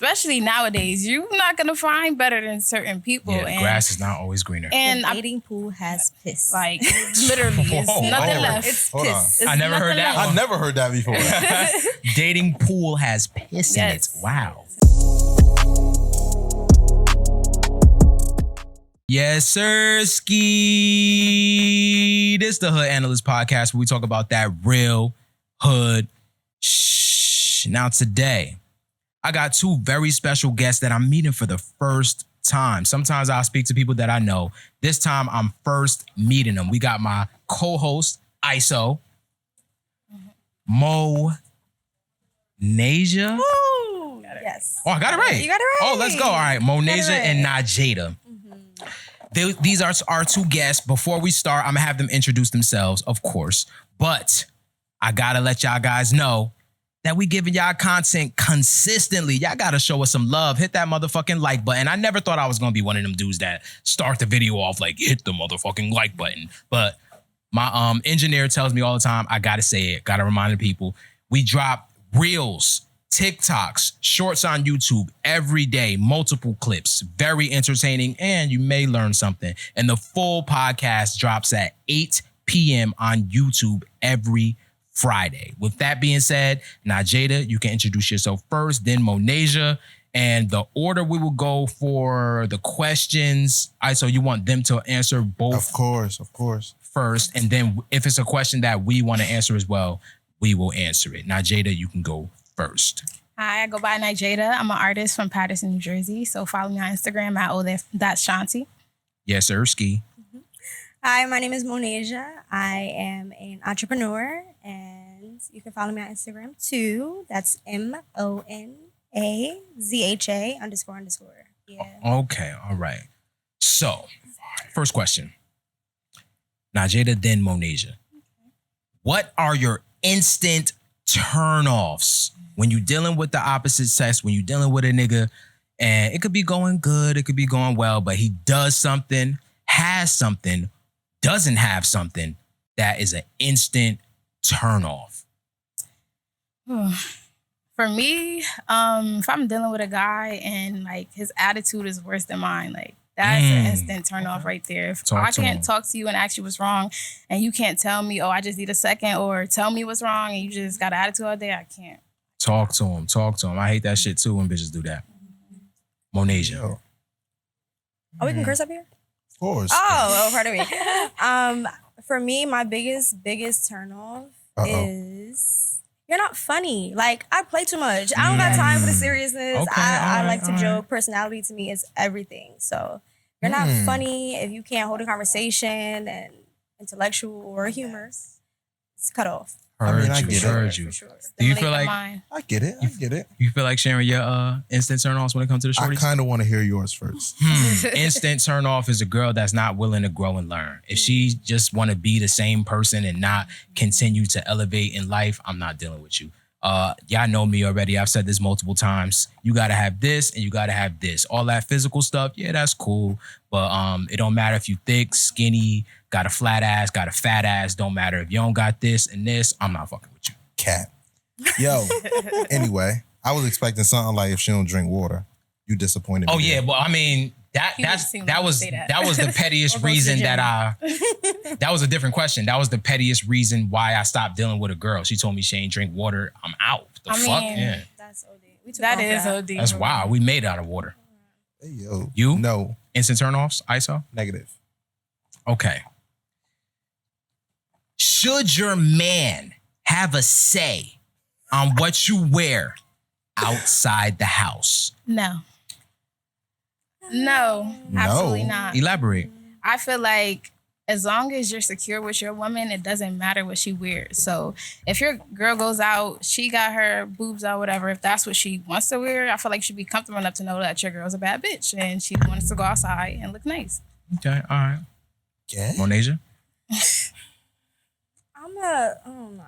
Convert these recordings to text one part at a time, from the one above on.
especially nowadays, you're not gonna find better than certain people. Yeah, the grass is not always greener. And the dating pool has piss. Like literally, it's nothing left. It's Hold piss. on. I never heard that one. I never heard that before. Dating pool has piss in it. Yes. Wow. Yes, sir, ski. This the Hood Analyst Podcast where we talk about that real hood shh. Now today, I got two very special guests that I'm meeting for the first time. Sometimes I'll speak to people that I know. This time I'm first meeting them. We got my co-host, ISO, Mo Nasia. Ooh, yes. Oh, I got it right. You got it right. Oh, let's go. All right, Mo Nasia right. and Najada. These are our two guests. Before we start, I'm going to have them introduce themselves, of course. But I got to let y'all guys know that we giving y'all content consistently. Y'all got to show us some love. Hit that motherfucking like button. I never thought I was going to be one of them dudes that start the video off like, hit the motherfucking like button. But my engineer tells me all the time, I got to say it. Got to remind the people. We drop reels, TikToks, shorts on YouTube every day, multiple clips, very entertaining, and you may learn something. And the full podcast drops at 8 p.m. on YouTube every Friday. With that being said, Najada, you can introduce yourself first, then Mo Nasia, and the order we will go for the questions. So you want them to answer both? Of course. First, and then if it's a question that we want to answer as well, we will answer it. Najada, you can go first. Hi, I go by Najada. I'm an artist from Paterson, New Jersey. So follow me on Instagram at @Shanti. Yes, sir, ski. Hi, my name is Monasia. I am an entrepreneur, and you can follow me on Instagram too. That's MONAZHA__. Yeah. Okay, all right. So, first question. Najada, then Monasia. What are your instant turnoffs when you're dealing with the opposite sex, when you're dealing with a nigga, and it could be going good, it could be going well, but he does something, has something, doesn't have something that is an instant turnoff? For me, if I'm dealing with a guy and like his attitude is worse than mine, like that's an instant turn off right there. If I can't talk to you and ask you what's wrong, and you can't tell me, oh, I just need a second, or tell me what's wrong, and you just got an attitude all day, I can't. Talk to him. I hate that shit too when bitches do that. Monasia. Oh, we can curse up here? Of course. Oh, pardon me. For me, my biggest turn off is you're not funny. Like, I play too much. I don't got time for the seriousness. Okay, I like to joke. Personality to me is everything. So you're not funny if you can't hold a conversation and intellectual or humorous. It's cut off. Heard you. For sure. Do you feel like I get it. you feel like sharing your instant turn-offs when it comes to the I shorties? kind of want to hear yours first. Instant turn-off is a girl that's not willing to grow and learn. If she just want to be the same person and not continue to elevate in life, I'm not dealing with you. Y'all know me already. I've said this multiple times. You got to have this and you got to have this. All that physical stuff, yeah, that's cool. But it don't matter if you thick, skinny, got a flat ass, got a fat ass. Don't matter if you don't got this and this. I'm not fucking with you. Cat. Yo. Anyway, I was expecting something like if she don't drink water, you disappointed me. Oh yeah, well I mean that was the pettiest reason that was a different question. That was the pettiest reason why I stopped dealing with a girl. She told me she ain't drink water. I'm out. The fuck? Yeah. That's OD. That is OD. That's wild. We made it out of water. Hey, yo. You? No. Instant turn-offs, ISO? Negative. Okay. Should your man have a say on what you wear outside the house? No, absolutely not. Elaborate. I feel like as long as you're secure with your woman, it doesn't matter what she wears. So if your girl goes out, she got her boobs out, whatever, if that's what she wants to wear, I feel like she'd be comfortable enough to know that your girl's a bad bitch and she wants to go outside and look nice. Okay, all right. Yeah. Monasia?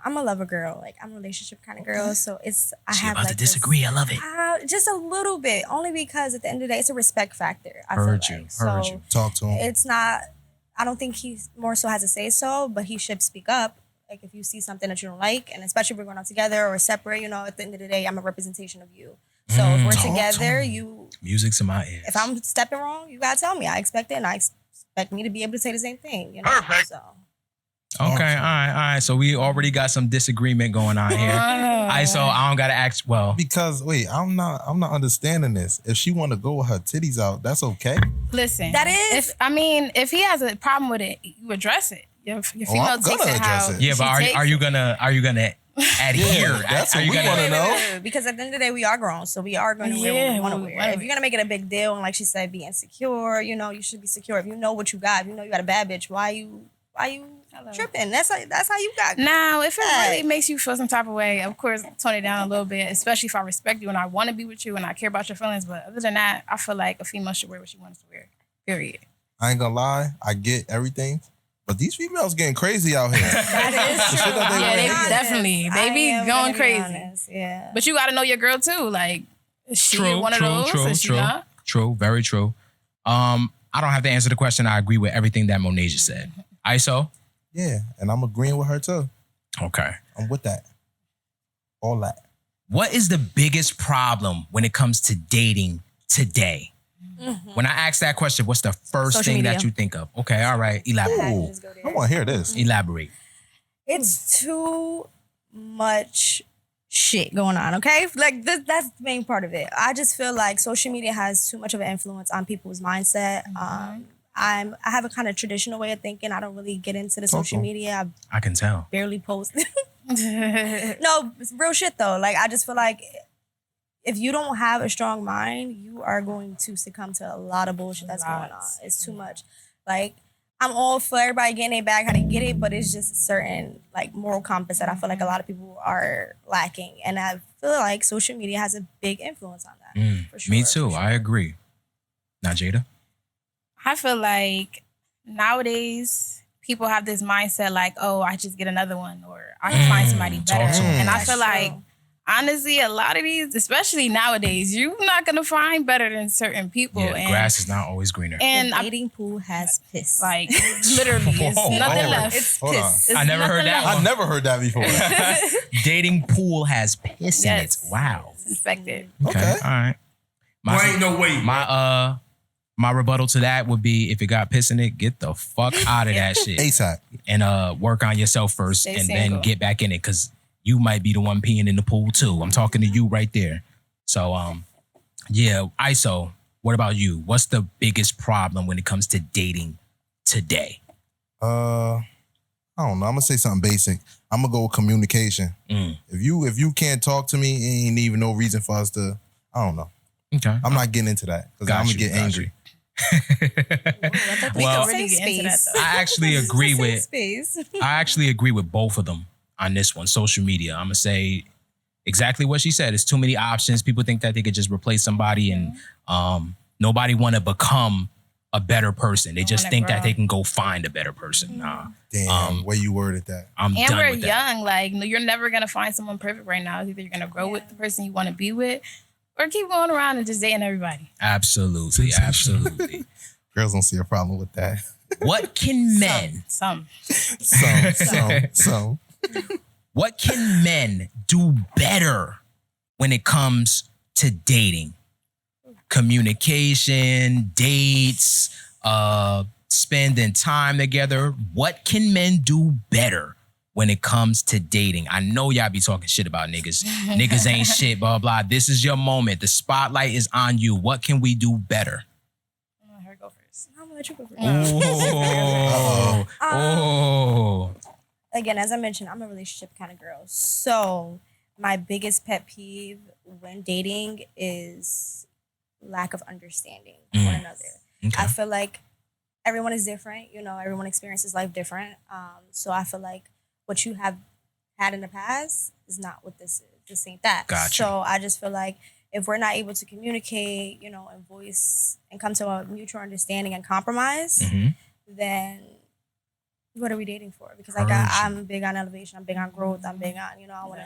I'm a lover girl. Like, I'm a relationship kind of girl. So You're about to disagree. I love it. Just a little bit. Only because at the end of the day, it's a respect factor. Heard you. Talk to him. It's not, I don't think he more so has to say so, but he should speak up. Like, if you see something that you don't like, and especially if we're going out together or separate, at the end of the day, I'm a representation of you. So if we're together, music to my ears. If I'm stepping wrong, you gotta tell me. I expect it, and I expect me to be able to say the same thing. You know? Perfect. So. Okay, all right. So we already got some disagreement going on here. So I don't gotta ask. Well, because wait, I'm not understanding this. If she want to go with her titties out, that's okay. Listen, that is. If he has a problem with it, you address it. Your female takes it how. Yeah, but are you gonna adhere? That's what we want to know. Because at the end of the day, we are grown, so we are going to wear what we want to wear. If you're gonna make it a big deal and like she said, be insecure, you should be secure. If you know what you got, if you know you got a bad bitch, why you tripping? That's how you got. Now, if it really makes you feel some type of way, of course, tone it down a little bit, especially if I respect you and I want to be with you and I care about your feelings. But other than that, I feel like a female should wear what she wants to wear. Period. I ain't gonna lie, I get everything, but these females getting crazy out here. That is true. They be going crazy. Yeah. But you got to know your girl too. Like, is she one of those? True. Very true. I don't have to answer the question. I agree with everything that Monasia said. ISO? Yeah, and I'm agreeing with her too. Okay. I'm with that. All that. What is the biggest problem when it comes to dating today? Mm-hmm. When I ask that question, what's the first Social thing media. that you think of? Okay, all right. Elaborate. I want to hear this. Elaborate. It's too much shit going on, okay? Like, that's the main part of it. I just feel like social media has too much of an influence on people's mindset. I have a kind of traditional way of thinking. I don't really get into the social media. I can tell. Barely post. No, it's real shit though. Like, I just feel like if you don't have a strong mind, you are going to succumb to a lot of bullshit that's going on. It's too much. Like, I'm all for everybody getting their bag how to get it, but it's just a certain like moral compass that I feel like a lot of people are lacking. And I feel like social media has a big influence on that. For sure. Me too. I agree. Now, Jada? I feel like nowadays people have this mindset like, oh, I just get another one or I can find somebody better. And I feel like, honestly, a lot of these, especially nowadays, you're not going to find better than certain people. Yeah, the grass is not always greener. And the dating pool has piss. Like, literally, it's nothing left. It's piss. I never heard that one. I never heard that before. Dating pool has piss in it. Wow. It's infected. Okay. All right. Ain't no way. My rebuttal to that would be if it got piss in it, get the fuck out of that shit. ASAP. And work on yourself first. Stay and single. then get back in it because you might be the one peeing in the pool too. I'm talking to you right there. So yeah, ISO, what about you? What's the biggest problem when it comes to dating today? I don't know. I'm gonna say something basic. I'm gonna go with communication. If you can't talk to me, it ain't even no reason for us to. I don't know. Okay. I'm not getting into that because I'm gonna get angry. Well, I I actually agree with space. I actually agree with both of them on this one. Social media. I'm gonna say exactly what she said. It's too many options. People think that they could just replace somebody, and nobody want to become a better person. They just think that they can go find a better person. Nah. Damn, way you worded that. I'm And done we're with that. young. Like, you're never going to find someone perfect right now. Either you're going to grow with the person you want to be with or keep going around and just dating everybody. Absolutely. Girls don't see a problem with that. What can men? Some. What can men do better when it comes to dating? Communication, dates, spending time together. What can men do better when it comes to dating? I know y'all be talking shit about niggas. Niggas ain't shit, blah, blah. This is your moment. The spotlight is on you. What can we do better? I'm going to let her go first. I'm gonna let you go first. Oh. Again, as I mentioned, I'm a relationship kind of girl. So my biggest pet peeve when dating is lack of understanding one another. Okay. I feel like everyone is different. Everyone experiences life different. So I feel like what you have had in the past is not what this is. This ain't that. Gotcha. So I just feel like if we're not able to communicate, and voice and come to a mutual understanding and compromise, then what are we dating for? Because I'm big on elevation. I'm big on growth. I'm big on, I want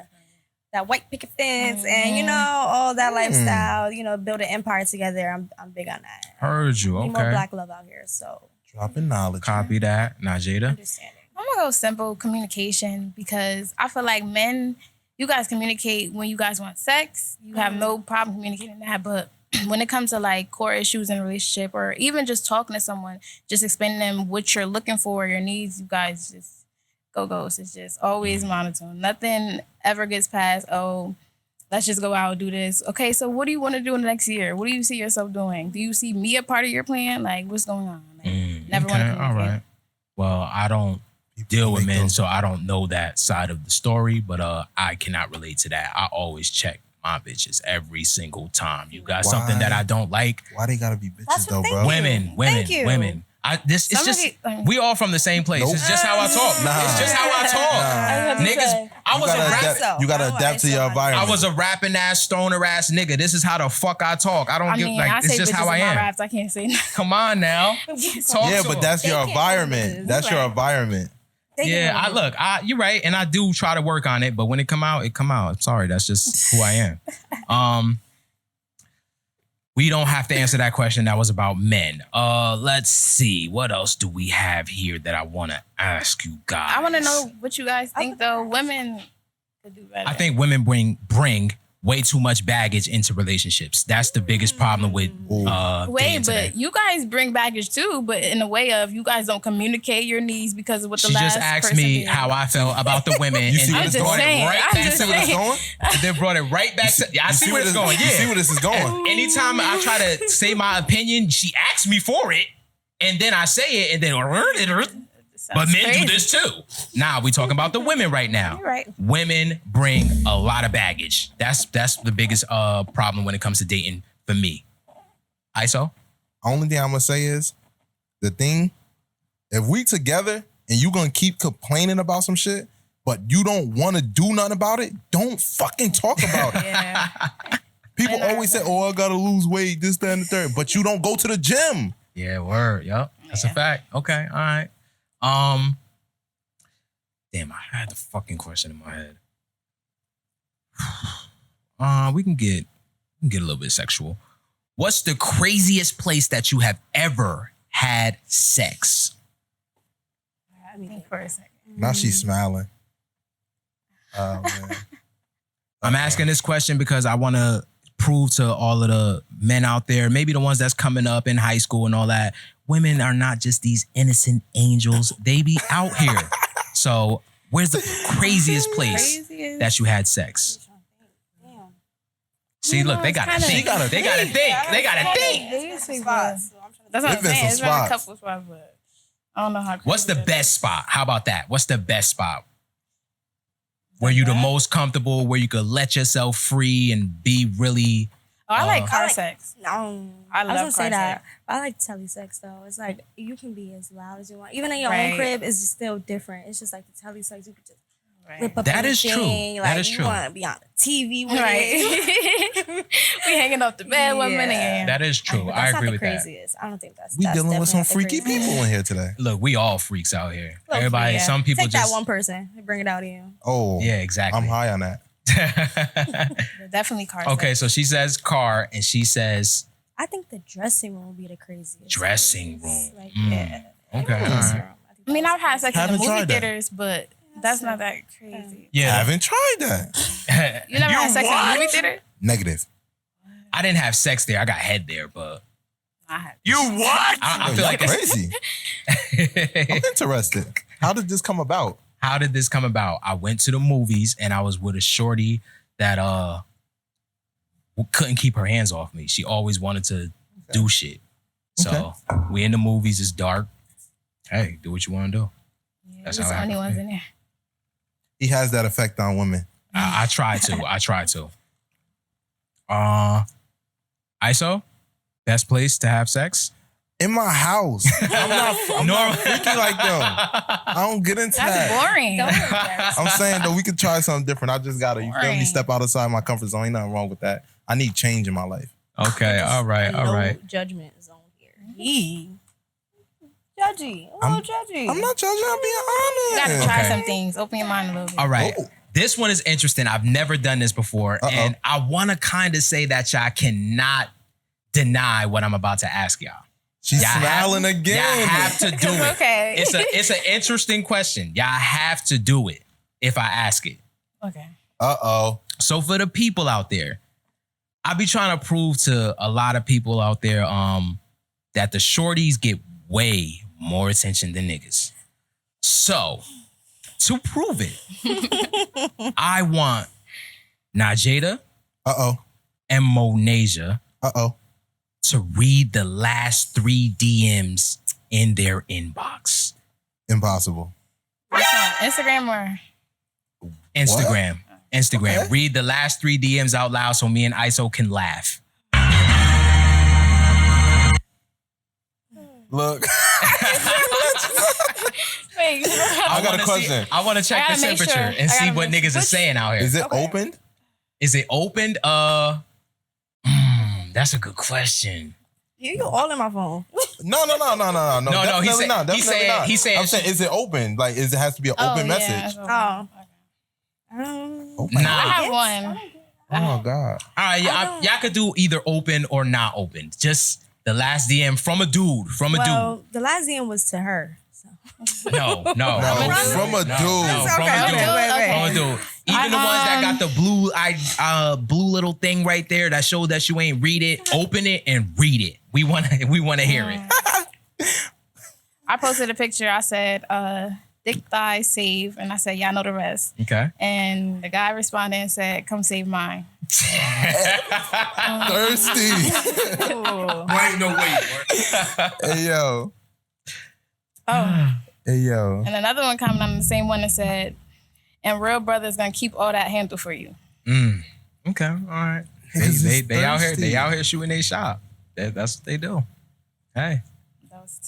that white picket fence and, all that lifestyle, build an empire together. I'm big on that. Heard you. We Okay. need more black love out here. So Dropping knowledge. Copy that. Now, Jada. understanding. I'm going to go simple communication because I feel like men you guys communicate when you guys want sex. You have no problem communicating that, but when it comes to like core issues in a relationship or even just talking to someone, just explaining them what you're looking for, your needs, you guys just go ghost. It's just always monotone. Nothing ever gets past, oh, let's just go out and do this. Okay, so what do you want to do in the next year? What do you see yourself doing? Do you see me a part of your plan? Like, what's going on? Like, never want to communicate. All right. Well, I don't deal with men, so I don't know that side of the story, but I cannot relate to that. I always check my bitches every single time. You got something that I don't like. Why they gotta be bitches though, bro? Women. It's just we all from the same place. Nope. It's just how I talk. It's just how I talk. Niggas, I was a rap. You gotta adapt to your environment. I was a rapping ass, stoner ass nigga. This is how the fuck I talk. I don't give like it's just how I am. Raps, I can't say nothing. Come on now. Yeah, but that's your environment. That's your environment. Yeah, you're right, and I do try to work on it, but when it come out, it come out. I'm sorry, that's just who I am. We don't have to answer that question. That was about men. Let's see. What else do we have here that I want to ask you guys? I want to know what you guys think, though. Women could do better. I think women bring way too much baggage into relationships. That's the biggest problem with but today. You guys bring baggage too, but in a way of you guys don't communicate your needs because of what the last person did. She just asked me how I felt about the women and then brought it right back. You see where it's going? And then brought it right back to I see where it's going. Yeah. You see where this is going. Anytime I try to say my opinion, she asks me for it, and then I say it, and then but men do this too. Nah, we talking about the women right now. You're right. Women bring a lot of baggage. That's the biggest problem when it comes to dating for me. ISO? Only thing I'm gonna say is the thing, if we together and you gonna keep complaining about some shit, but you don't wanna do nothing about it, don't fucking talk about it. Yeah. People always say, oh, I gotta lose weight, this, that, and the third, but you don't go to the gym. Yeah, word. Yep. That's a fact. Okay, all right. Damn, I had the fucking question in my head. We can get a little bit sexual. What's the craziest place that you have ever had sex? I mean, for a second. Now she's smiling. Oh man. I'm asking this question because I want to prove to all of the men out there, maybe the ones that's coming up in high school and all that, women are not just these innocent angels. They be out here. So where's the craziest place that you had sex? Damn. See, look, they gotta think. They gotta think. That's what I'm saying. It's been a couple spots, but I don't know how. What's the best spot? How about that? What's the best spot? Where you the most comfortable, where you could let yourself free and be really... Oh, I like car sex. No. I love car sex. I like telesex though. It's like you can be as loud as you want. Even in your own crib, it's just still different. It's just like the telesex. You could just rip up that is thing. True. Like, that is true. You want to be on the TV with it. We hanging off the bed one minute. That is true. I agree with that. I don't think that's. We dealing with some freaky people in here today. Look, we all freaks out here. Everybody, some people take just that one person and bring it out of you. Oh, yeah, exactly. I'm high on that. Definitely car. Okay, so she says car, and she says. I think the dressing room would be the craziest. Dressing room. Like, yeah. Okay. All right. I mean, I've had sex in the movie theaters, but that's not that crazy. Yeah, I haven't tried that. You never had sex in the movie theater? Negative. I didn't have sex there. I got head there, but I had. You what? I feel like crazy. I'm interested. How did this come about? How did this come about? I went to the movies and I was with a shorty that couldn't keep her hands off me. She always wanted to do shit. So we in the movies. It's dark. Hey, do what you want to do. Yeah, that's how the only ones in there. He has that effect on women. I try to. ISO, best place to have sex? In my house. I'm not freaky like them. I don't get into that. That's boring. I'm saying though, we could try something different. I just gotta, you feel me, step outside my comfort zone. Ain't nothing wrong with that. I need change in my life. Okay, all right. Judgment zone here. Judgy. Judgy. I'm not judging, I'm being honest. You gotta try some things. Open your mind a little bit. All right. This one is interesting. I've never done this before. And I want to kind of say that y'all cannot deny what I'm about to ask y'all. She's smiling again. Y'all have to do it. Okay. It's an interesting question. Y'all have to do it if I ask it. Okay. So for the people out there, I be trying to prove to a lot of people out there that the shorties get way more attention than niggas. So to prove it, I want Najada and Monasia to read the last 3 DMs in their inbox. Impossible. Instagram or? Instagram. What? Instagram. Okay. Read the last 3 DMs out loud so me and ISO can laugh. Look. Wait, I got a question. I want to check the temperature and see what niggas are saying out here. Is it opened? Is it opened? That's a good question. You all in my phone. No. No, he said, not. he said, he said, I'm saying, is it open? Like, it has to be an open message. Oh. Open. Nah. I have one. Oh God. All right, y'all could do either open or not open. Just the last DM from a dude. Well, the last DM was to her. So. No. From a dude. No, from a dude. From a dude. Even the ones that got the blue little thing right there that showed that you ain't read it, open it and read it. We wanna hear it. I posted a picture. I said, "Thick thighs save," and I said, "Y'all know the rest." Okay. And the guy responded and said, "Come save mine." Thirsty. Ain't no way. Hey yo. Oh. Hey yo. And another one commented on the same one that said, "And real brother's gonna keep all that handle for you." Okay. All right. They out here. They out here shooting their shot. That's what they do. Hey. That was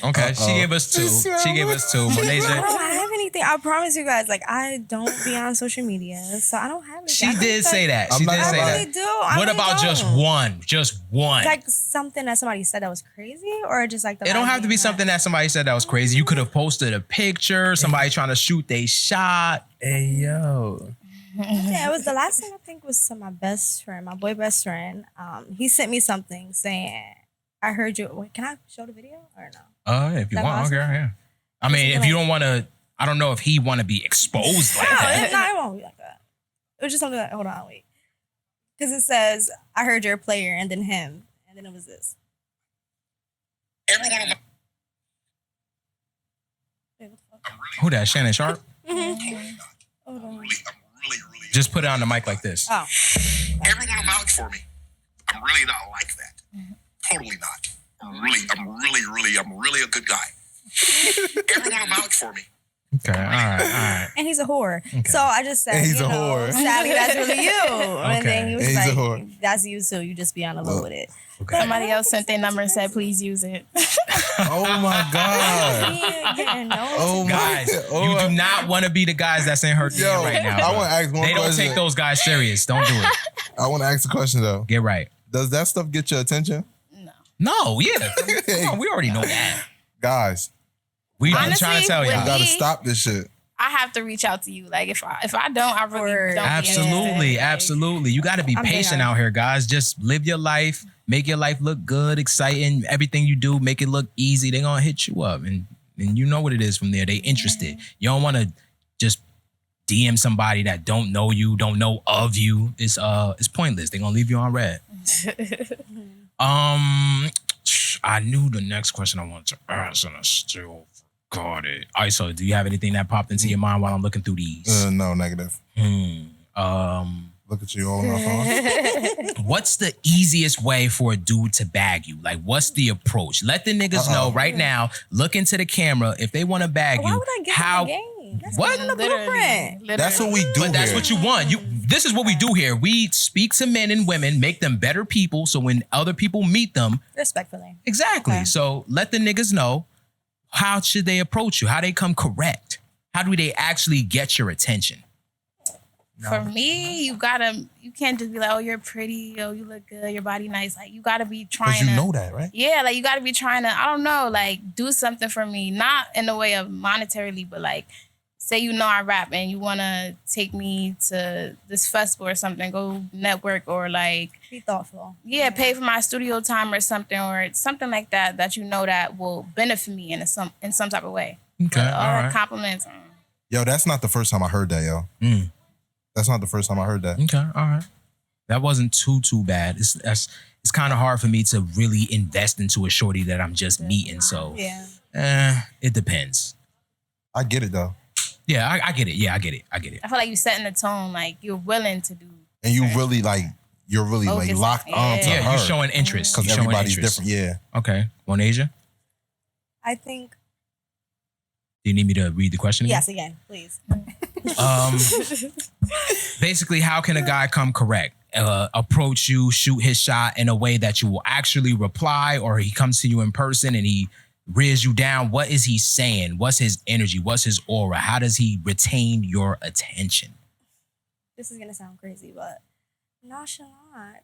2. Okay. She gave us 2. She gave us 2. I Monasia. don't have anything. I promise you guys. Like, I don't be on social media, so I don't have anything. She did say that. She did say I that. really do. I What really about don't. just one? Just one. Like something that somebody said that was crazy, or just like the. It don't last have to be thing something that somebody said that was crazy. You could have posted a picture, somebody trying to shoot they shot. Hey yo. Yeah, it was the last thing I think was to my best friend, my boy best friend. He sent me something saying, "I heard you." Wait, can I show the video or no? If you That want, awesome? okay, yeah. I mean, if you don't want to, I don't know if he want to be exposed like that. No, it won't be like that. It was just something like, hold on, wait. Because it says, "I heard you're a player," and then him, and then it was this. Who that? Shannon Sharp? Hold on. Just put it on the mic like this. Oh. Everyone will vouch for me. I'm really not like that. Totally not. I'm really a good guy. Everyone will vouch for me. Okay, all right. And he's a whore. So I just said, And he's a whore. Sadly, that's really you. And then he was And he's a like, whore. that's you too. You just be on the low with it. Okay. Somebody else sent their number and said, "Please use it." Oh my God. Oh my. Guys, you do not want to be the guys that's in her DM right now. I bro. want to ask one They question. don't take those guys serious. Don't do it. I want to ask a question though. Get right. Does that stuff get your attention? No, yeah. Come on, we already know that. Guys, We been Honestly, trying to tell with y'all. you gotta Me? stop this shit. I have to reach out to you. Like if I don't, I really don't. Absolutely, Like, absolutely. You got to be I'm patient big on out here, guys. Just live your life, make your life look good, exciting. Everything you do, make it look easy. They're gonna hit you up, and you know what it is from there. They interested. You don't want to just DM somebody that don't know you, don't know of you. It's pointless. They're gonna leave you on red. I knew the next question I wanted to ask, and I still forgot it. ISO, do you have anything that popped into your mind while I'm looking through these? No, negative. Look at you all on my phone. What's the easiest way for a dude to bag you? Like, what's the approach? Let the niggas know right now. Look into the camera. If they want to bag Why you, would I get how? in the game? That's What? not the blueprint. That's what we do. But that's here. what you want. This is what we do here. We speak to men and women, make them better people. So when other people meet them, Respectfully. exactly. Okay. So let the niggas know how should they approach you? How they come correct? How do they actually get your attention? For me, you can't just be like, "Oh, you're pretty. Oh, you look good. Your body nice." Like you gotta be trying Because you to. know that, right? Yeah, like you gotta be trying to. I don't know, like do something for me, not in the way of monetarily, but like, say you know I rap and you wanna take me to this festival or something, go network or like. Be thoughtful. Yeah, pay for my studio time or something like that that you know that will benefit me in some type of way. Okay, But all all that right. compliments. Yo, that's not the first time I heard that, yo. That's not the first time I heard that. Okay, all right. That wasn't too bad. It's kind of hard for me to really invest into a shorty that I'm just meeting. So it depends. I get it though. Yeah, I get it. Yeah, I get it. I feel like you setting the tone, like you're willing to do. And you really like, you're really like locked on to her. Yeah, you're showing interest. Because everybody's different. Yeah. Okay. Monasia? I think. Do you need me to read the question again? Yes, again, please. Basically, how can a guy come correct? Approach you, shoot his shot in a way that you will actually reply, or he comes to you in person and he rears you down. What is he saying? What's his energy? What's his aura? How does he retain your attention? This is gonna sound crazy, but nonchalant.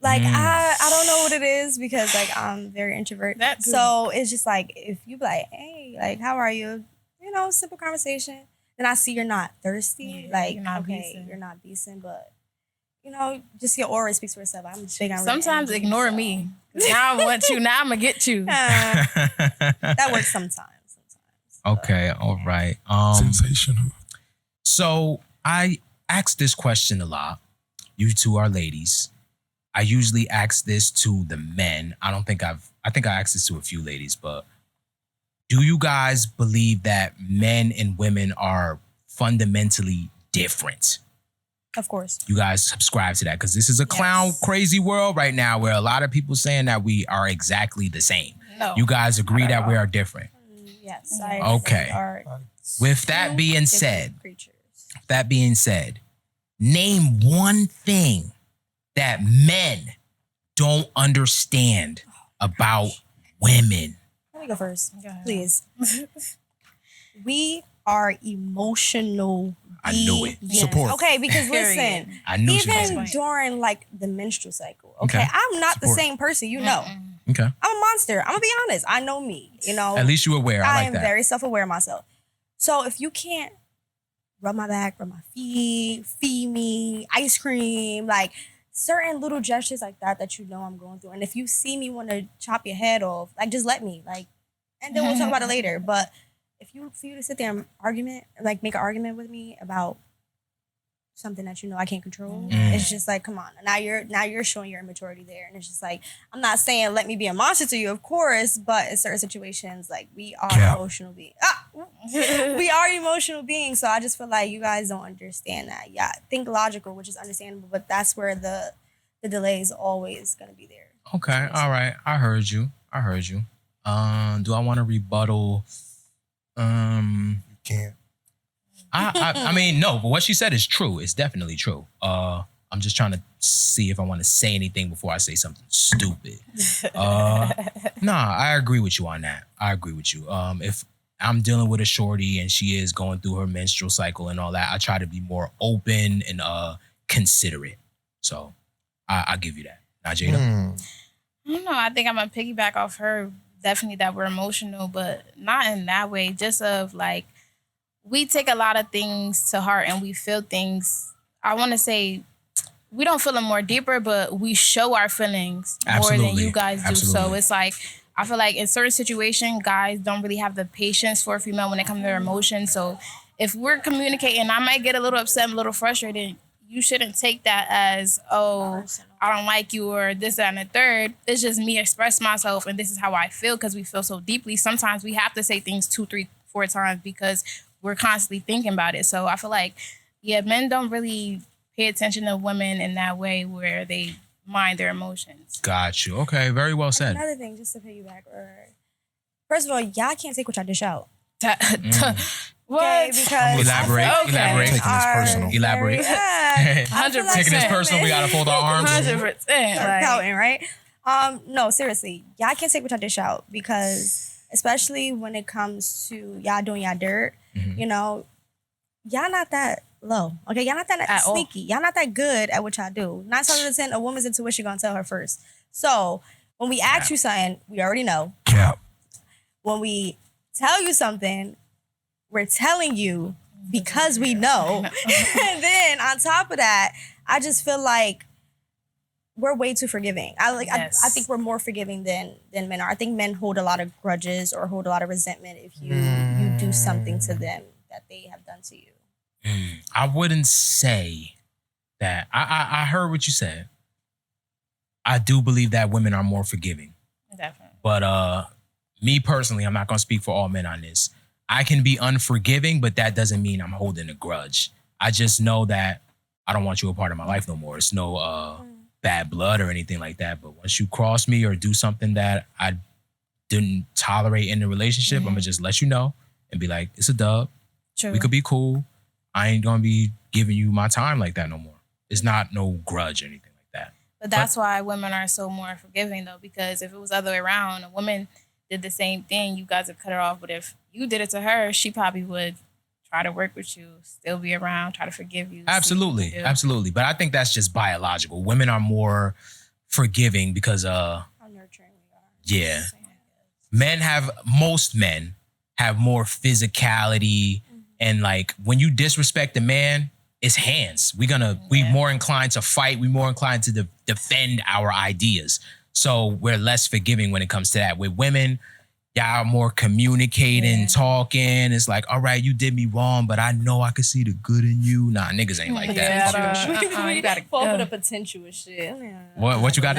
Like I don't know what it is because like I'm very introvert. So it's just like if you be like, hey, like how are you? You know, simple conversation. Then I see you're not thirsty. Like you're not beasting. You're not beasting, but you know, just your aura speaks for itself. I'm big on sometimes energy, ignore me. Now I want you. Now I'm gonna get you. That works sometimes. Okay, all right. Sensational. So I ask this question a lot. You two are ladies. I usually ask this to the men. I think I asked this to a few ladies, but do you guys believe that men and women are fundamentally different? Of course. You guys subscribe to that because this is a clown crazy world right now where a lot of people saying that we are exactly the same. No. You guys agree that we are different? Yes. Okay. With that being said, name one thing that men don't understand about women. Let me go first, please. We are emotional. I knew it. Support. Okay, because listen, I knew even during like the menstrual cycle, okay, I'm not the same person, you know. Okay. I'm a monster. I'm gonna be honest. I know me, you know. At least you're aware. I like am that. very self-aware of myself. So if you can't rub my back, rub my feet, feed me, ice cream, like certain little gestures like that you know I'm going through. And if you see me want to chop your head off, like just let me, like, and then we'll talk about it later. But for you to sit there and make an argument with me about something that you know I can't control, it's just like, come on. Now you're showing your immaturity there. And it's just like, I'm not saying let me be a monster to you, of course, but in certain situations, like we are emotional beings. We are emotional beings. So I just feel like you guys don't understand that. Yeah, think logical, which is understandable, but that's where the delay is always gonna be there. Okay, all right. I heard you. Do I want to rebuttal? You can't. I mean, no, but what she said is true. It's definitely true. I'm just trying to see if I want to say anything before I say something stupid. Nah, I agree with you on that. I agree with you. If I'm dealing with a shorty and she is going through her menstrual cycle and all that, I try to be more open and considerate. So I'll give you that. Now, Jada? I don't know. I think I'm going to piggyback off her. Definitely that we're emotional, but not in that way. Just of like, we take a lot of things to heart and we feel things. I want to say we don't feel them more deeper, but we show our feelings more than you guys do. So it's like, I feel like in certain situations, guys don't really have the patience for a female when it comes to their emotions. So if we're communicating, I might get a little upset, a little frustrated. You shouldn't take that as, oh, I don't like you or this, that, and the third. It's just me express myself and this is how I feel because we feel so deeply. Sometimes we have to say things 2, 3, 4 times because we're constantly thinking about it. So I feel like, men don't really pay attention to women in that way where they mind their emotions. Got you. Okay, very well said. Another thing, just to piggyback, first of all, y'all can't take what y'all dish out. What? Okay, because Elaborate. Taking this personal. Elaborate. 100%. Taking this personal, we gotta fold our arms. 100%. Pouting, right? No, seriously, y'all can't take what y'all dish out because, especially when it comes to y'all doing y'all dirt, you know, y'all not that low. Okay, y'all not that At sneaky. Y'all not that good at what y'all do. 9 times out of 10, a woman's intuition gonna tell her first. So when we ask you something, we already know. Cap. When we tell you something, we're telling you because we know. And then on top of that, I just feel like we're way too forgiving. I think we're more forgiving than men are. I think men hold a lot of grudges or hold a lot of resentment if you do something to them that they have done to you. I wouldn't say that. I heard what you said. I do believe that women are more forgiving. Definitely. But me personally, I'm not gonna speak for all men on this. I can be unforgiving, but that doesn't mean I'm holding a grudge. I just know that I don't want you a part of my life no more. It's no bad blood or anything like that. But once you cross me or do something that I didn't tolerate in the relationship, I'm gonna just let you know and be like, it's a dub. True. We could be cool. I ain't gonna be giving you my time like that no more. It's not no grudge or anything like that. But that's why women are so more forgiving though, because if it was the other way around, a woman did the same thing, you guys would cut her off. But if you did it to her, she probably would try to work with you, still be around, try to forgive you. Absolutely. Absolutely. But I think that's just biological. Women are more forgiving because How nurturing we are. yeah. Most men have more physicality and like when you disrespect a man, it's hands. We more inclined to fight. We more inclined to defend our ideas. So we're less forgiving when it comes to that. With women, y'all are more communicating, talking. It's like, all right, you did me wrong, but I know I could see the good in you. Nah, niggas ain't like that. You gotta fall for the potential and shit. What you got?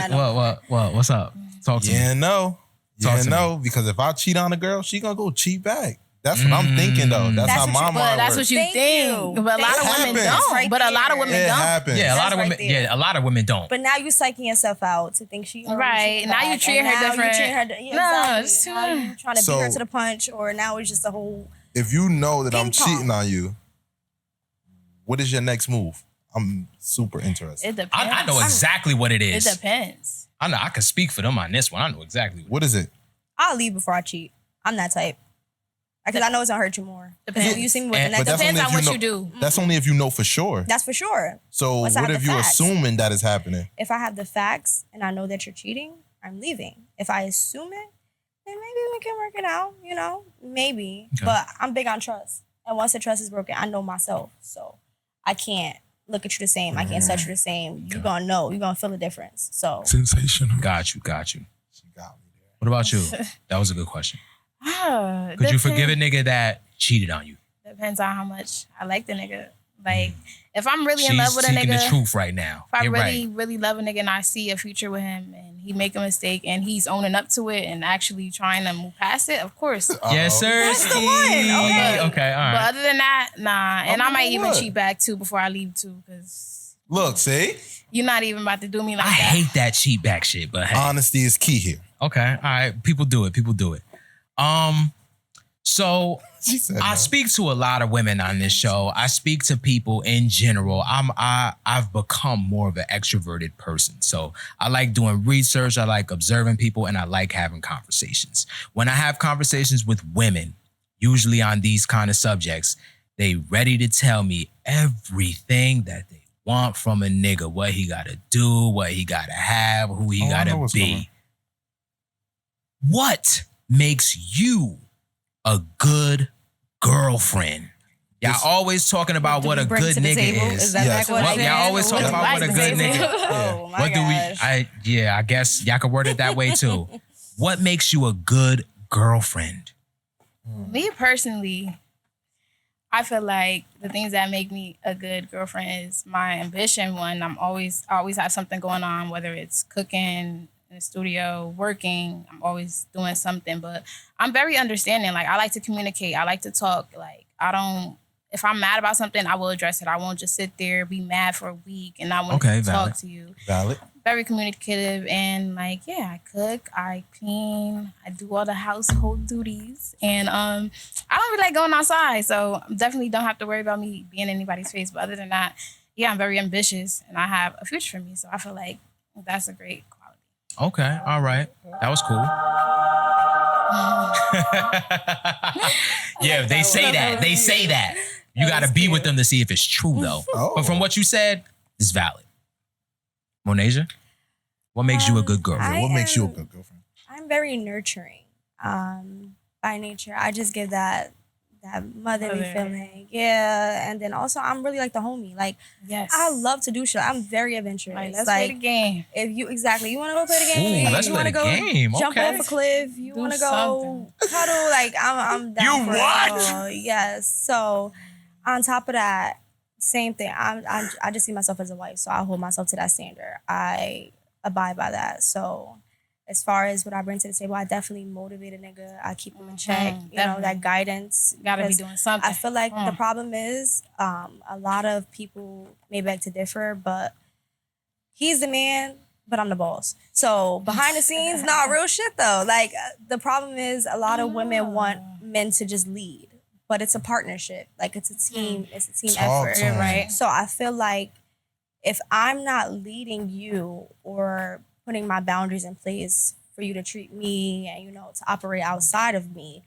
What's up? Talk to me. Because if I cheat on a girl, she gonna go cheat back. That's what I'm thinking though. That's how my mind works. That's what you think. But a lot of women don't. But a lot of women don't. Happens. Yeah, a lot of women. Yeah, a lot of women don't. But now you psyching yourself out to think she right. Now you treat her different. No, it's too trying to beat her to the punch, or now it's just a whole. If you know that I'm cheating on you, what is your next move? I'm super interested. It depends. I know exactly what it is. It depends. I know. I can speak for them on this one. I know exactly what is it. I'll leave before I cheat. I'm that type. Because I know it's gonna hurt you more. Depends. You see me with the next. Depends on what you do. That's only if you know for sure. That's for sure. So what if you're assuming that is happening? If I have the facts and I know that you're cheating, I'm leaving. If I assume it, then maybe we can work it out. You know, maybe. Okay. But I'm big on trust, and once the trust is broken, I know myself, so I can't look at you the same. I can't touch you the same. You're gonna know. You're gonna feel the difference. So sensational. Got you. She got me there. What about you? That was a good question. Could you forgive a nigga that cheated on you? Depends on how much I like the nigga. Like, if I'm really in love with a nigga. She's seeking the truth right now. If I really love a nigga and I see a future with him and he make a mistake and he's owning up to it and actually trying to move past it, of course. Yes, sir. That's the one. Okay, all right. But other than that, nah. And I might even cheat back too before I leave too, because look, see? You're not even about to do me like that. I hate that cheat back shit, but hey. Honesty is key here. Okay, all right. People do it. So I speak to a lot of women on this show. I speak to people in general. I've become more of an extroverted person. So I like doing research. I like observing people, and I like having conversations. When I have conversations with women, usually on these kind of subjects, they ready to tell me everything that they want from a nigga, what he gotta do, what he gotta have, who he gotta be. What makes you a good girlfriend? Y'all always talking about what a good nigga is. Y'all always talking about what a good nigga is. Oh my gosh. I guess y'all could word it that way too. What makes you a good girlfriend? Me personally, I feel like the things that make me a good girlfriend is my ambition. One, I always have something going on, whether it's cooking, in the studio, working. I'm always doing something, but I'm very understanding. Like, I like to communicate. I like to talk. Like, if I'm mad about something, I will address it. I won't just sit there, be mad for a week, and not want to talk to you. Valid. Very communicative, and like, yeah, I cook, I clean, I do all the household duties, and I don't really like going outside, so definitely don't have to worry about me being in anybody's face. But other than that, yeah, I'm very ambitious, and I have a future for me, so I feel like that's a great quality. Okay, all right. That was cool. Yeah, they say that. You got to be with them to see if it's true, though. But from what you said, it's valid. Monasia, what makes you a good girlfriend? What makes you a good girlfriend? I'm very nurturing by nature. I just give that motherly feeling. Yeah. And then also, I'm really like the homie. Like, yes, I love to do shit. I'm very adventurous. Like, let's play the game. If you want to go play the game? Ooh, let's play the game. Jump off a cliff. You want to go cuddle? Like, I'm down for it all. Yes. So, on top of that, Same thing. I just see myself as a wife, so I hold myself to that standard. I abide by that. So as far as what I bring to the table, I definitely motivate a nigga. I keep him in check. You know, that guidance. Gotta be doing something. I feel like the problem is a lot of people may beg to differ, but he's the man, but I'm the boss. So behind the scenes, not real shit though. Like the problem is a lot of women want men to just lead, but it's a partnership. Like it's a team. It's a team effort, right? So I feel like if I'm not leading you or putting my boundaries in place for you to treat me and, you know, to operate outside of me,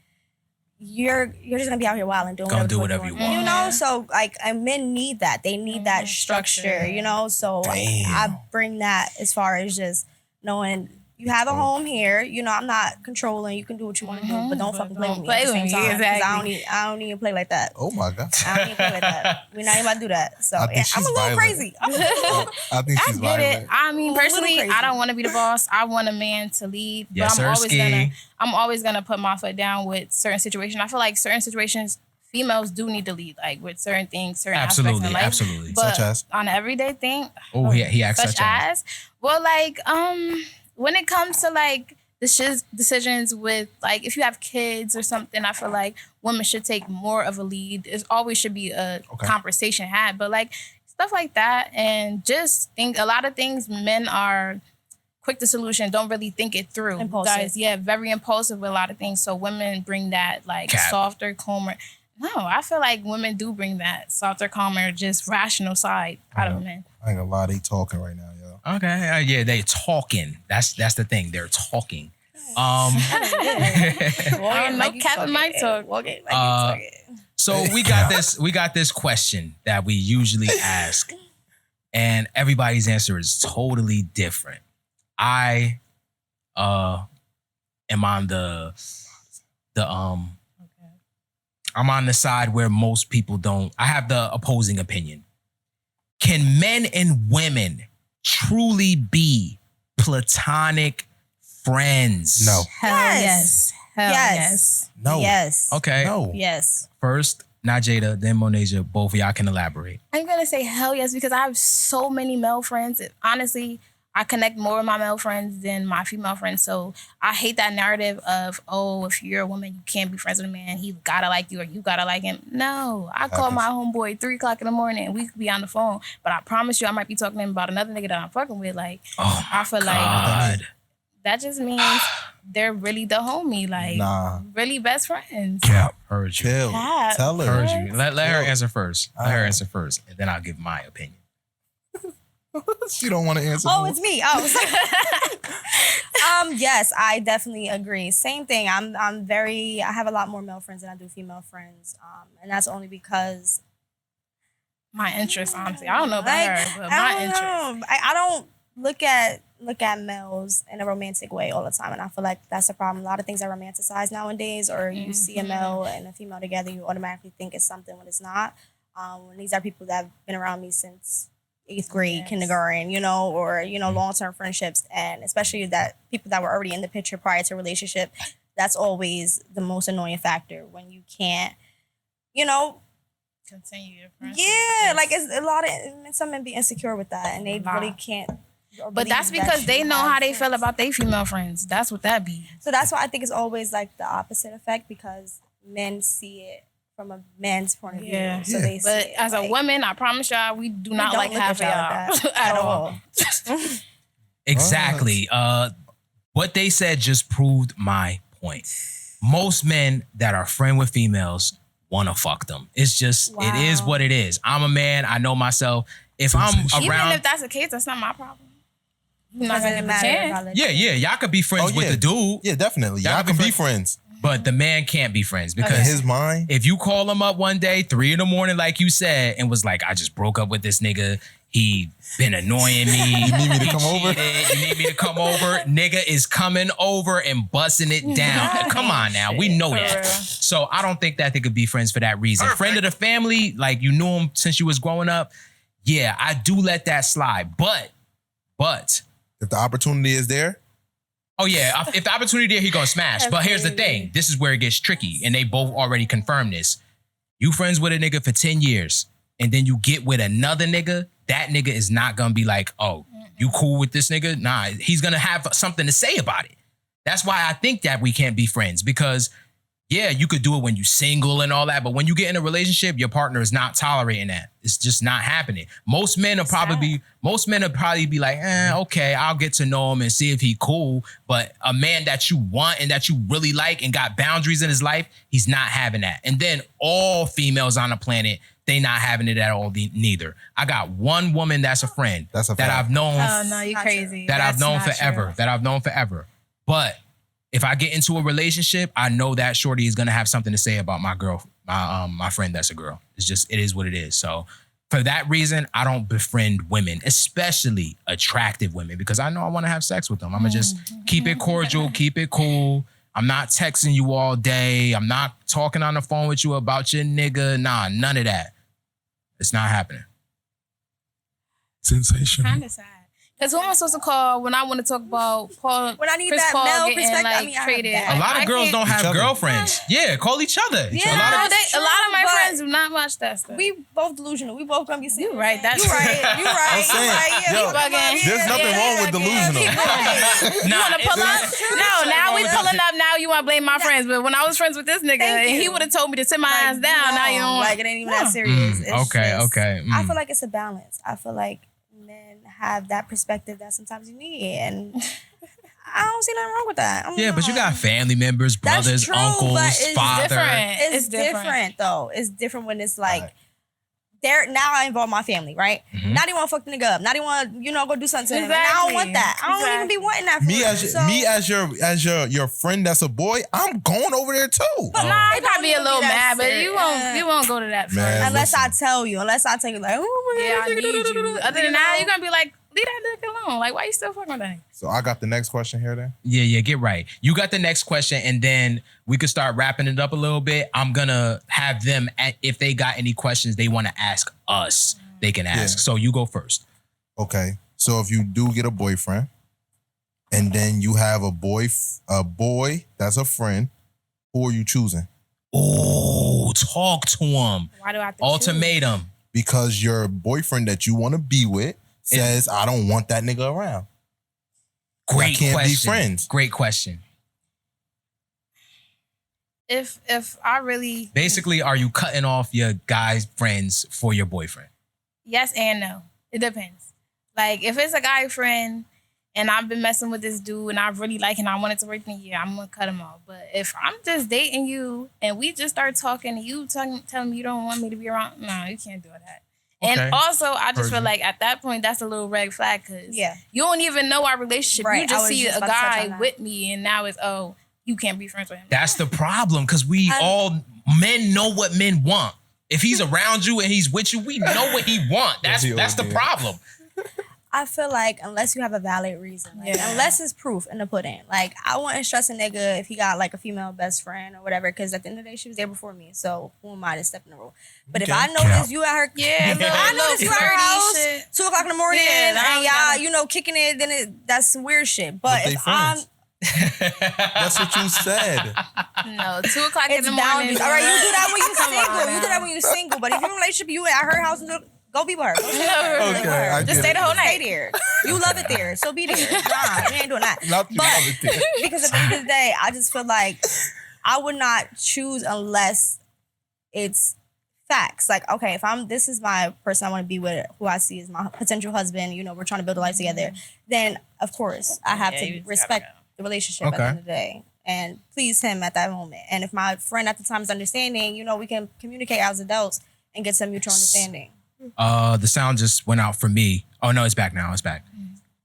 you're just gonna be out here wild and doing whatever you want. You know, so like, and men need that. They need that structure, you know. So I bring that as far as just knowing you have a home here. You know, I'm not controlling. You can do what you want to do, but don't fucking play with me at the same time. Exactly. I don't even play like that. Oh my God. I don't even play like that. We're not even about to do that. So I'm a little crazy. I think she's violent. I mean, personally, I don't want to be the boss. I want a man to lead. Yes, but I'm always gonna put my foot down with certain situations. I feel like certain situations, females do need to lead, like with certain things, certain aspects in life. Absolutely. But such as? on an everyday thing. Oh, he asked such as. Well, like, when it comes to like decisions with like if you have kids or something, I feel like women should take more of a lead. It always should be a conversation had, but like stuff like that, and just think a lot of things men are quick to solution, don't really think it through. Impulsive. Guys, very impulsive with a lot of things. So women bring that like softer, calmer. No, I feel like women do bring that softer, calmer, just rational side out of men. I ain't gonna lie, they talking right now, yo. Okay, yeah, they talking. That's the thing. They're talking. No Captain Mike talk. So we got this question that we usually ask, and everybody's answer is totally different. I am on I'm on the side where most people don't. I have the opposing opinion. Can men and women truly be platonic friends? No. Hell yes. Hell yes. No. Yes. Okay. No. Yes. First, Najada, then Monasia, both of y'all can elaborate. I'm going to say hell yes because I have so many male friends. Honestly, I connect more with my male friends than my female friends. So I hate that narrative of, oh, if you're a woman, you can't be friends with a man. He gotta like you or you gotta like him. No, I call my homeboy 3 o'clock in the morning and we could be on the phone. But I promise you, I might be talking to him about another nigga that I'm fucking with. Like, I feel like that just means they're really the homie. Like, really best friends. Yeah, heard you. Tell her. Heard you. Let her answer first. Let her answer first, and then I'll give my opinion. She don't want to answer. Oh, it's me. Oh, yes, I definitely agree. Same thing. I have a lot more male friends than I do female friends, and that's only because my interest. Honestly, I don't know about her, but my interest. I don't look at males in a romantic way all the time, and I feel like that's a problem. A lot of things are romanticized nowadays, or you see a male and a female together, you automatically think it's something when it's not. When these are people that have been around me since 8th grade, kindergarten, you know, or, you know, long-term friendships, and especially that people that were already in the picture prior to relationship, that's always the most annoying factor when you can't, you know, continue your friendship. Yeah, like it's a lot of some men be insecure with that, and they really can't. But that's because they know how they feel about their female friends. That's what that be. So that's why I think it's always like the opposite effect, because men see it from a man's point of view. Yeah. So they but see as a woman, I promise y'all, we do not like half of y'all at all. Exactly. What they said just proved my point. Most men that are friend with females want to fuck them. It's just, it is what it is. I'm a man. I know myself. If I'm around, even if that's the case, that's not my problem. Not gonna matter. Yeah. Y'all could be friends with the dude. Yeah, definitely. Y'all can be friends. But the man can't be friends because his mind. If you call him up one day, 3 a.m, like you said, and was like, I just broke up with this nigga. He been annoying me. You need me to come over? You need me to come over? Nigga is coming over and busting it down. Come on now. We know that. So I don't think that they could be friends for that reason. Friend of the family, like you knew him since you was growing up. Yeah, I do let that slide. But if the opportunity is there. Oh yeah, if the opportunity there, he gonna smash. But here's the thing. This is where it gets tricky. And they both already confirmed this. You friends with a nigga for 10 years. and then you get with another nigga, that nigga is not gonna be like, oh, you cool with this nigga? Nah, he's gonna have something to say about it. That's why I think that we can't be friends, because yeah, you could do it when you're single and all that, but when you get in a relationship, your partner is not tolerating that. It's just not happening. Most men will probably be like, okay, I'll get to know him and see if he cool. But a man that you want and that you really like and got boundaries in his life, he's not having that. And then all females on the planet, they not having it at all neither. I got one woman that's a friend that I've known. Oh no, you crazy. That I've known forever. But if I get into a relationship, I know that shorty is gonna have something to say about my girl, my friend that's a girl. It is what it is. So for that reason, I don't befriend women, especially attractive women, because I know I want to have sex with them. I'm gonna just keep it cordial, keep it cool. I'm not texting you all day. I'm not talking on the phone with you about your nigga. Nah, none of that. It's not happening. Sensational. Kind of sad. Because who am I supposed to call when I want to talk about Paul? When I need Chris that Paul male getting, perspective, like, I mean, I have traded. that. A lot of girls don't have Each other. girlfriends. Yeah, call each other. Yeah, A lot of, A lot of my But friends do not watch that stuff. We both delusional. We both gonna be single. You right, that's you right. You right. I'm saying, Yeah, yo, we bugging. there's nothing wrong with delusional. You want to pull up? No, now we pulling up. Now you want to blame my friends. But when I was friends with this nigga, Thank and he you. would have told me to sit my ass down. Now you don't. Like it ain't even that serious. It's okay. I feel like it's a balance. I feel like men have that perspective that sometimes you need, and I don't see nothing wrong with that. Yeah, but you got family members, That's brothers, true, uncles, but it's father. different. It's different though. It's different when it's like there. Now I involve my family, right? Now they want to fuck the nigga up. Now they want go do something to him. And I don't want that. I don't even be wanting that. For Me as your friend that's a boy, I'm going over there too. But nah, he It don't probably a even little be that mad, but serious. you won't go to that Man, first. unless I tell you, like, oh my Yeah, God, I need you. Other than that, you're gonna be like, leave that nigga alone. Like, why you still fucking with that? So I got the next question here then. Yeah, get right. You got the next question, and then we could start wrapping it up a little bit. I'm gonna have them, if they got any questions they want to ask us, they can ask. Yeah. So you go first. Okay. So if you do get a boyfriend and then you have a boy that's a friend, who are you choosing? Oh, talk to him. Why do I have to Ultimatum. Because your boyfriend that you want to be with says, I don't want that nigga around. Great can't be question. friends. Great question. If I really Basically, are you cutting off your guy's friends for your boyfriend? yes and no. It depends. Like if it's a guy friend and I've been messing with this dude and I really like him and I want it to work in a year, I'm gonna cut him off. But if I'm just dating you and we just start talking and you telling me you don't want me to be around, no, you can't do that. Okay. And also, I just Heard feel you. like at that point, that's a little red flag because Yeah. you don't even know our relationship. Right, You I just was see just a about to touch on guy that. with me and now it's, oh, you can't be friends with him. That's the problem, because men know what men want. If he's around you and he's with you, we know what he want. That's the problem. I feel like unless you have a valid reason, like, unless it's proof in the pudding, like I wouldn't stress a nigga if he got like a female best friend or whatever, because at the end of the day, she was there before me. So who am I to step in the role? But if I notice you at her, I notice you at her house, 2 o'clock in the morning, and y'all, kicking it, then that's some weird shit. But they if I'm, friends. That's what you said. No, 2 o'clock in it's the morning. boundaries. All right, you do that when you're Come on, single. You man. do that when you're single. But if you're in a relationship, you at her house, go be with her. Go stay with her. Okay, I Just get stay it. the whole night. Stay there. You love it there, so be there. Nah, you ain't doing that. Not you But- love it there. Because at the end of the day, I just feel like I would not choose unless it's facts. Like, okay, this is my person I want to be with, who I see as my potential husband, we're trying to build a life together, then of course I have to respect the relationship at the end of the day and please him at that moment. And if my friend at the time is understanding, we can communicate as adults and get some mutual understanding. The sound just went out for me. Oh no, it's back now. It's back.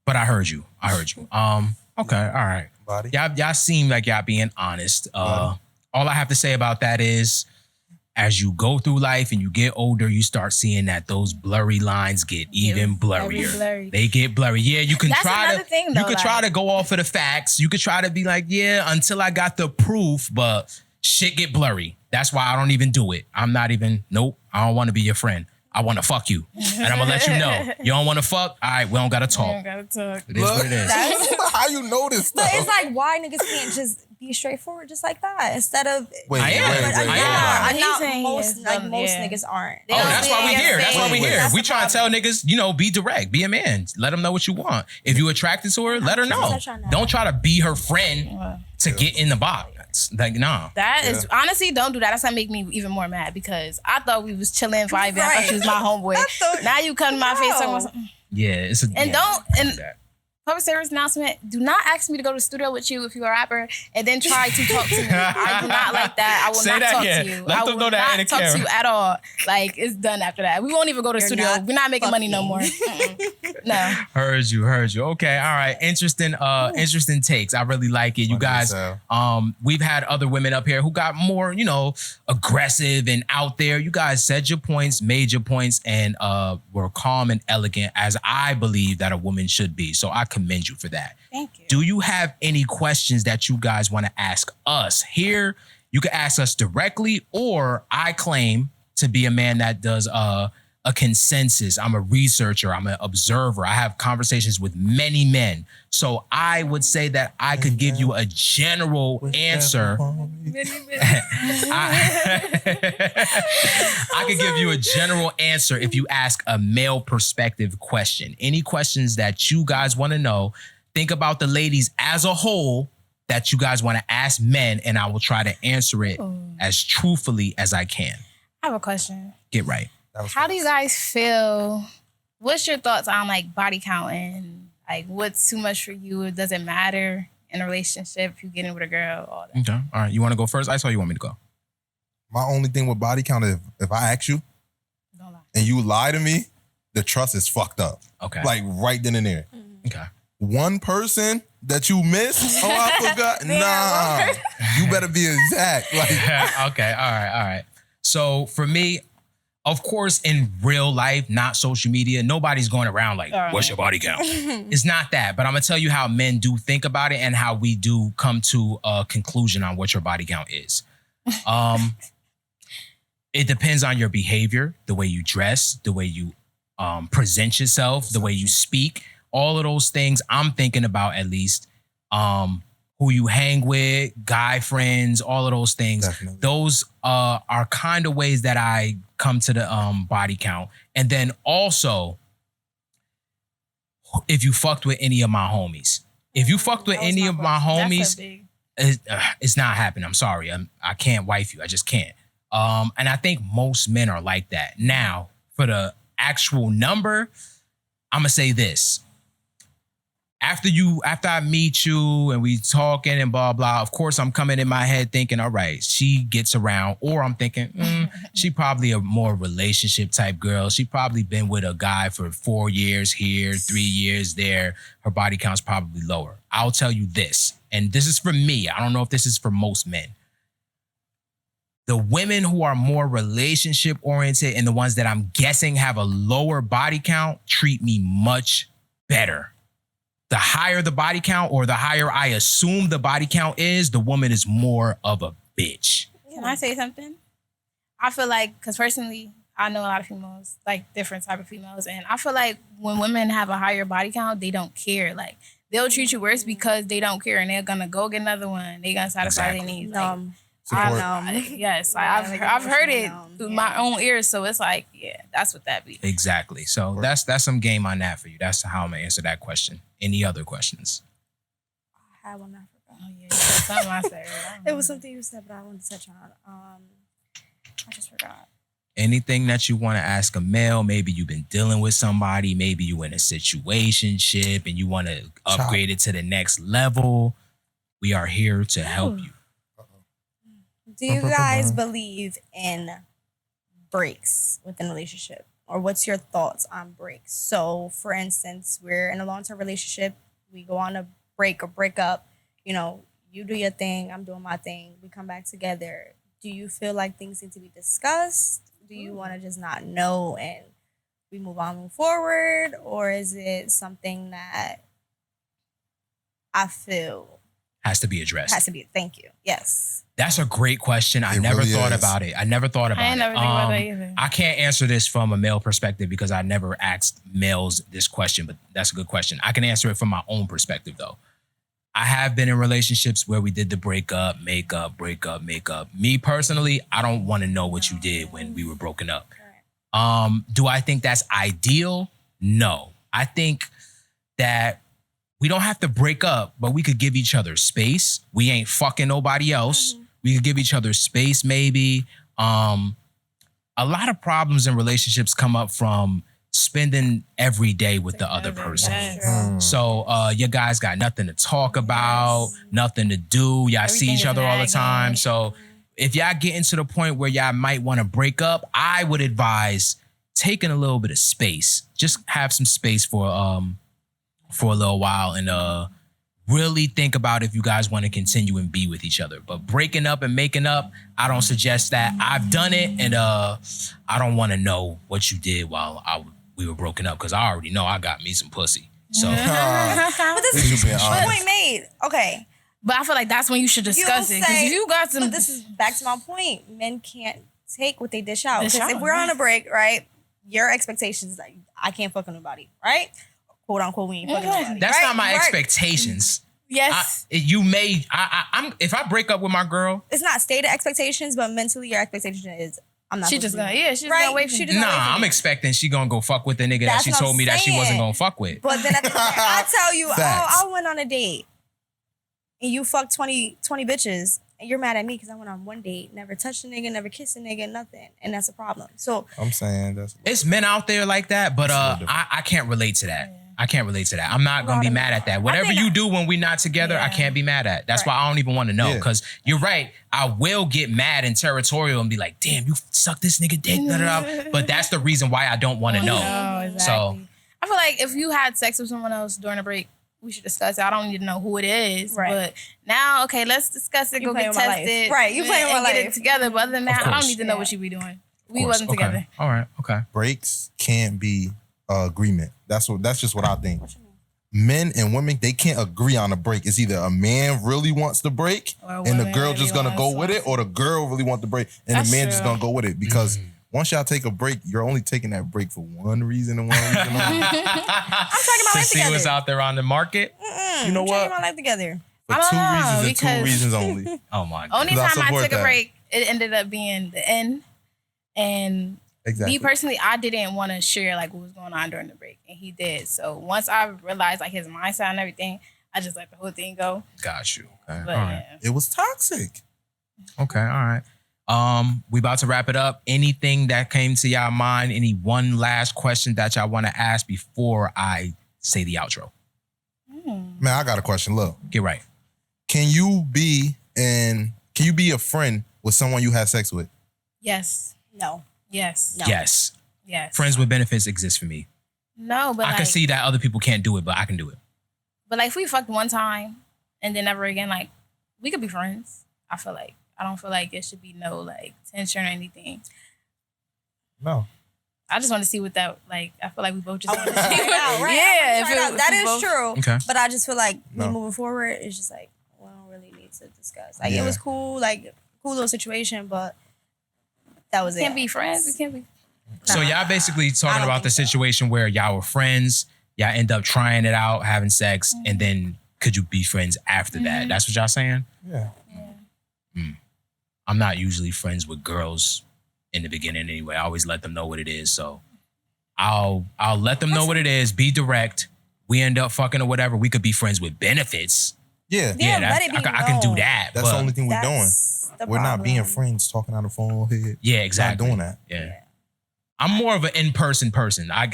But I heard you. Okay, all right. Body. Y'all seem like y'all being honest. All I have to say about that is, as you go through life and you get older, you start seeing that those blurry lines get even blurrier. blurry. They get blurry. Yeah, you can That's try another to thing, though, you could try to go off of the facts. You could try to be like, yeah, until I got the proof, but shit get blurry. That's why I don't even do it. I'm not even, nope, I don't want to be your friend. I want to fuck you. And I'm going to let you know. You don't want to fuck? All right, we don't got to talk. Gotta talk. It is what it is. That's- How you know this But stuff? it's like, why niggas can't just be straightforward just like that instead of. I am. Most niggas aren't. Oh, that's why we here. That's why we here. We try to tell niggas, be direct, be a man, let them know what you want. If you attracted to her, let her know. Don't try to be her friend to get in the box. Like, no. That is honestly, don't do that. That's gonna make me even more mad because I thought we was chilling, vibing. I thought she was my homeboy. Now you come to my face talking about something. Yeah, Public service announcement, do not ask me to go to the studio with you if you're a rapper and then try to talk to me. I do not like that. I will not talk to you. I will not talk to you at all. Like, it's done after that. We won't even go to the studio. We're not making money no more. No. Heard you. Okay, all right. Interesting takes. I really like it. You guys, we've had other women up here who got more, aggressive and out there. You guys said your points, made your points, and were calm and elegant as I believe that a woman should be. So I commend you for that. Thank you. Do you have any questions that you guys want to ask us? Here, you can ask us directly, or I claim to be a man that does a consensus. I'm a researcher. I'm an observer. I have conversations with many men. So I would say that I could give you a general answer. I could give you a general answer if you ask a male perspective question. Any questions that you guys want to know, think about the ladies as a whole that you guys want to ask men, and I will try to answer it as truthfully as I can. I have a question. Get right. How do you guys feel? What's your thoughts on like body count and like what's too much for you? Does it matter in a relationship if you get in with a girl? All that. Okay. All right. You want to go first? I saw you want me to go. My only thing with body count is if I ask you and you lie to me, the trust is fucked up. Okay. Like right then and there. Okay. One person that you missed, I forgot. Nah. You better be exact. Like okay. All right. So for me, of course, in real life, not social media, nobody's going around like, what's your body count? It's not that. But I'm going to tell you how men do think about it and how we do come to a conclusion on what your body count is. It depends on your behavior, the way you dress, the way you present yourself, the way you speak. All of those things I'm thinking about, at least. Who you hang with, guy friends, all of those things. Definitely. Those are kind of ways that I come to the body count. And then also, if you fucked with any of my homies. If you fucked with any of my homies, it's not happening. I'm sorry. I can't wife you. I just can't. And I think most men are like that. Now, for the actual number, I'm going to say this. After I meet you and we talking and blah, blah, of course, I'm coming in my head thinking, all right, she gets around. Or I'm thinking, she probably a more relationship type girl. She probably been with a guy for 4 years here, 3 years there. Her body count's probably lower. I'll tell you this, and this is for me. I don't know if this is for most men. The women who are more relationship oriented and the ones that I'm guessing have a lower body count treat me much better. The higher the body count or the higher I assume the body count is, the woman is more of a bitch. Can I say something? I feel like, because personally, I know a lot of females, like different type of females, and I feel like when women have a higher body count, they don't care. Like, they'll treat you worse because they don't care, and they're going to go get another one. They're going to satisfy their needs. Yes, I've heard it through my own ears, so it's like, yeah, that's what that be. Exactly. So that's some game on that for you. That's how I'm gonna answer that question. Any other questions? I had one I forgot. Oh yeah, something I said. It was something you said, but I wanted to touch on. I just forgot. Anything that you want to ask a male? Maybe you've been dealing with somebody. Maybe you in a situationship and you want to upgrade it to the next level. We are here to help you. Do you guys believe in breaks within a relationship? Or what's your thoughts on breaks? So, for instance, we're in a long-term relationship. We go on a break or break up. You do your thing. I'm doing my thing. We come back together. Do you feel like things need to be discussed? Do you want to just not know and we move forward? Or is it something that I feel has to be addressed? Thank you. Yes. That's a great question. I never thought about it. I never thought about it. I never think about that either. I can't answer this from a male perspective because I never asked males this question, but that's a good question. I can answer it from my own perspective, though. I have been in relationships where we did the break up, make up, break up, make up. Me personally, I don't want to know what you did when we were broken up. Do I think that's ideal? No. I think that we don't have to break up, but we could give each other space. We ain't fucking nobody else. We could give each other space maybe. A lot of problems in relationships come up from spending every day with the other person. So you guys got nothing to talk about, nothing to do. Y'all see each other all the time. So if y'all getting to the point where y'all might want to break up, I would advise taking a little bit of space. Just have some space for a little while and really think about if you guys want to continue and be with each other. But breaking up and making up, I don't suggest that. I've done it, and I don't want to know what you did while we were broken up because I already know I got me some pussy. So, but this is point made. Okay, but I feel like that's when you should discuss it because you got some. But this is back to my point. Men can't take what they dish out because if we're on a break, right? Your expectations like I can't fuck with nobody, right? Quote unquote, we ain't fucking nobody. That's not my expectations. Yes. I'm if I break up with my girl. It's not stated expectations, but mentally your expectation is I'm not. She's just gonna wait for you. Nah, I'm expecting she gonna go fuck with the nigga that she told me that she wasn't gonna fuck with. But then at the I tell you, I went on a date and you fucked 20 bitches and you're mad at me because I went on one date, never touched a nigga, never kissed a nigga, nothing. And that's a problem. So I'm saying it's men out there like that, but I can't relate to that. I can't relate to that. I'm not going to be mad at that. Whatever you do when we're not together, I can't be mad at. That's why I don't even want to know because you're right. I will get mad and territorial and be like, damn, you suck this nigga dick. But that's the reason why I don't want to know. Exactly. So I feel like if you had sex with someone else during a break, we should discuss it. I don't need to know who it is. Right. But now, okay, let's discuss it. Go get tested. Right. You playing my life. Get it together. But other than that, I don't need to know what you be doing. We wasn't together. All right. Okay. Breaks can't be agreement. That's just what I think. Men and women, they can't agree on a break. It's either a man really wants the break and the girl just gonna go with it, or the girl really wants the break and the man just gonna go with it. Because once y'all take a break, you're only taking that break for one reason and one reason only. I'm talking about life together. To see what's out there on the market. You know what? My life together. For two reasons and two reasons only. Oh my God. Only time I took a break, it ended up being the end. And me personally, I didn't want to share like what was going on during the break, and he did. So once I realized like his mindset and everything, I just let the whole thing go. Got you. Okay. But, all right. It was toxic. Okay. All right. We about to wrap it up. Anything that came to y'all mind? Any one last question that y'all want to ask before I say the outro? Man, I got a question. Look, get right. Can you be a friend with someone you had sex with? Yes. No. Yes. No. Yes. Yes. Friends with benefits exist for me. No, but I can see that other people can't do it, but I can do it. But like if we fucked one time and then never again, like we could be friends. I don't feel like it should be no like tension or anything. No. I just want to see what that like. I feel like we both just want to see out, right? Yeah, that is true. Okay. But I just feel like me moving forward is just like we don't really need to discuss. Like it was cool, like cool little situation, but that was we can't be friends. We can't be. So y'all basically talking about the situation where y'all were friends, y'all end up trying it out, having sex, and then could you be friends after that? That's what y'all saying? Yeah. I'm not usually friends with girls in the beginning anyway. I always let them know what it is. So I'll let them know what it is, be direct. We end up fucking or whatever. We could be friends with benefits. Yeah. Let it be I can do that. That's the only thing we're doing. We're not being friends, talking on the phone. Yeah, exactly. Not doing that. Yeah. I'm more of an in-person person. I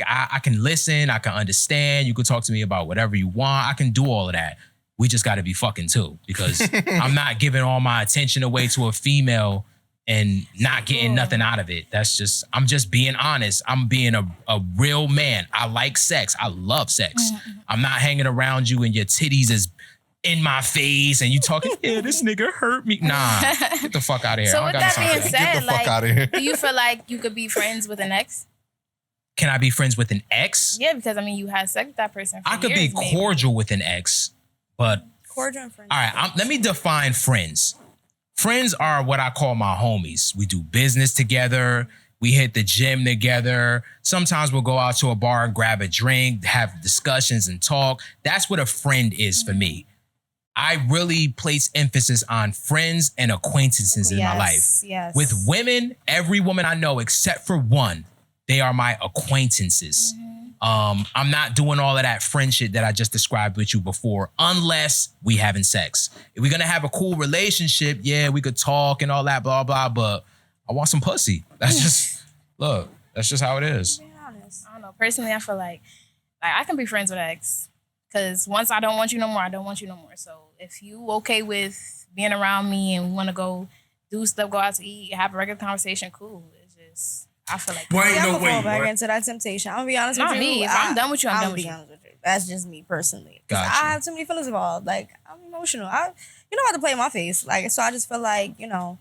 can listen. I can understand. You can talk to me about whatever you want. I can do all of that. We just got to be fucking too, because I'm not giving all my attention away to a female and not getting nothing out of it. I'm just being honest. I'm being a real man. I like sex. I love sex. I'm not hanging around you and your titties is in my face and you talking, yeah, this nigga hurt me. Nah, get the fuck out of here. So with that being said, get the fuck out of here. Do you feel like you could be friends with an ex? Can I be friends with an ex? Yeah, because I mean, you had sex with that person for I could years, be cordial with an ex, but cordial and friends. All right, let me define friends. Friends are what I call my homies. We do business together. We hit the gym together. Sometimes we'll go out to a bar and grab a drink, have discussions and talk. That's what a friend is for me. I really place emphasis on friends and acquaintances in my life. Yes. With women, every woman I know except for one, they are my acquaintances. I'm not doing all of that friend shit that I just described with you before, unless we having sex. If we're gonna have a cool relationship, yeah, we could talk and all that, blah, blah, but I want some pussy. That's just, look, that's just how it is. Being honest. I don't know. Personally, I feel like I can be friends with ex. Because once I don't want you no more, I don't want you no more. So if you okay with being around me and we want to go do stuff, go out to eat, have a regular conversation, cool. It's just, I feel like I'm gonna fall back into that temptation. I'm gonna be honest with you. Me. If I'm done with you, I'm done with you. Honest with you. That's just me personally. Because Gotcha. I have too many feelings involved. Like, I'm emotional. You know how to play in my face. Like, so I just feel like, you know,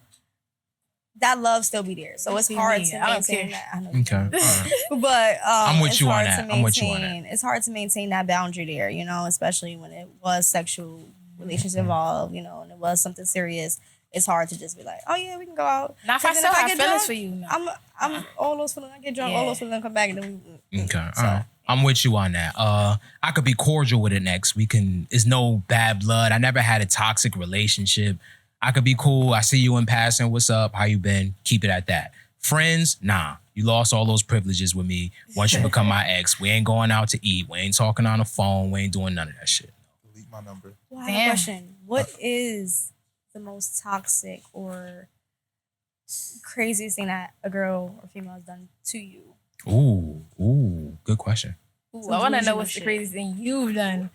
that love still be there. So it's hard to maintain that. I know you Okay. do. Right. But I'm with it's you on hard that. to I'm with you on that. maintain- It's hard to maintain that boundary there, you know, especially when it was sexual relations involved, you know, and it was something serious. It's hard to just be like, oh yeah, we can go out. Now if I Because still have get feelings drunk, for you, no. I'm all those feelings. I get drunk, all those feelings come back, and then we. Okay. So, All right. I'm with you on that. I could be cordial with an ex. It's no bad blood. I never had a toxic relationship. I could be cool. I see you in passing. What's up? How you been? Keep it at that. Friends, nah. You lost all those privileges with me once you become my ex. We ain't going out to eat. We ain't talking on the phone. We ain't doing none of that shit. Delete my number. well, I have a question. What is the most toxic or craziest thing that a girl or female has done to you? Ooh, good question. Ooh, I want to know what's the craziest thing you've done.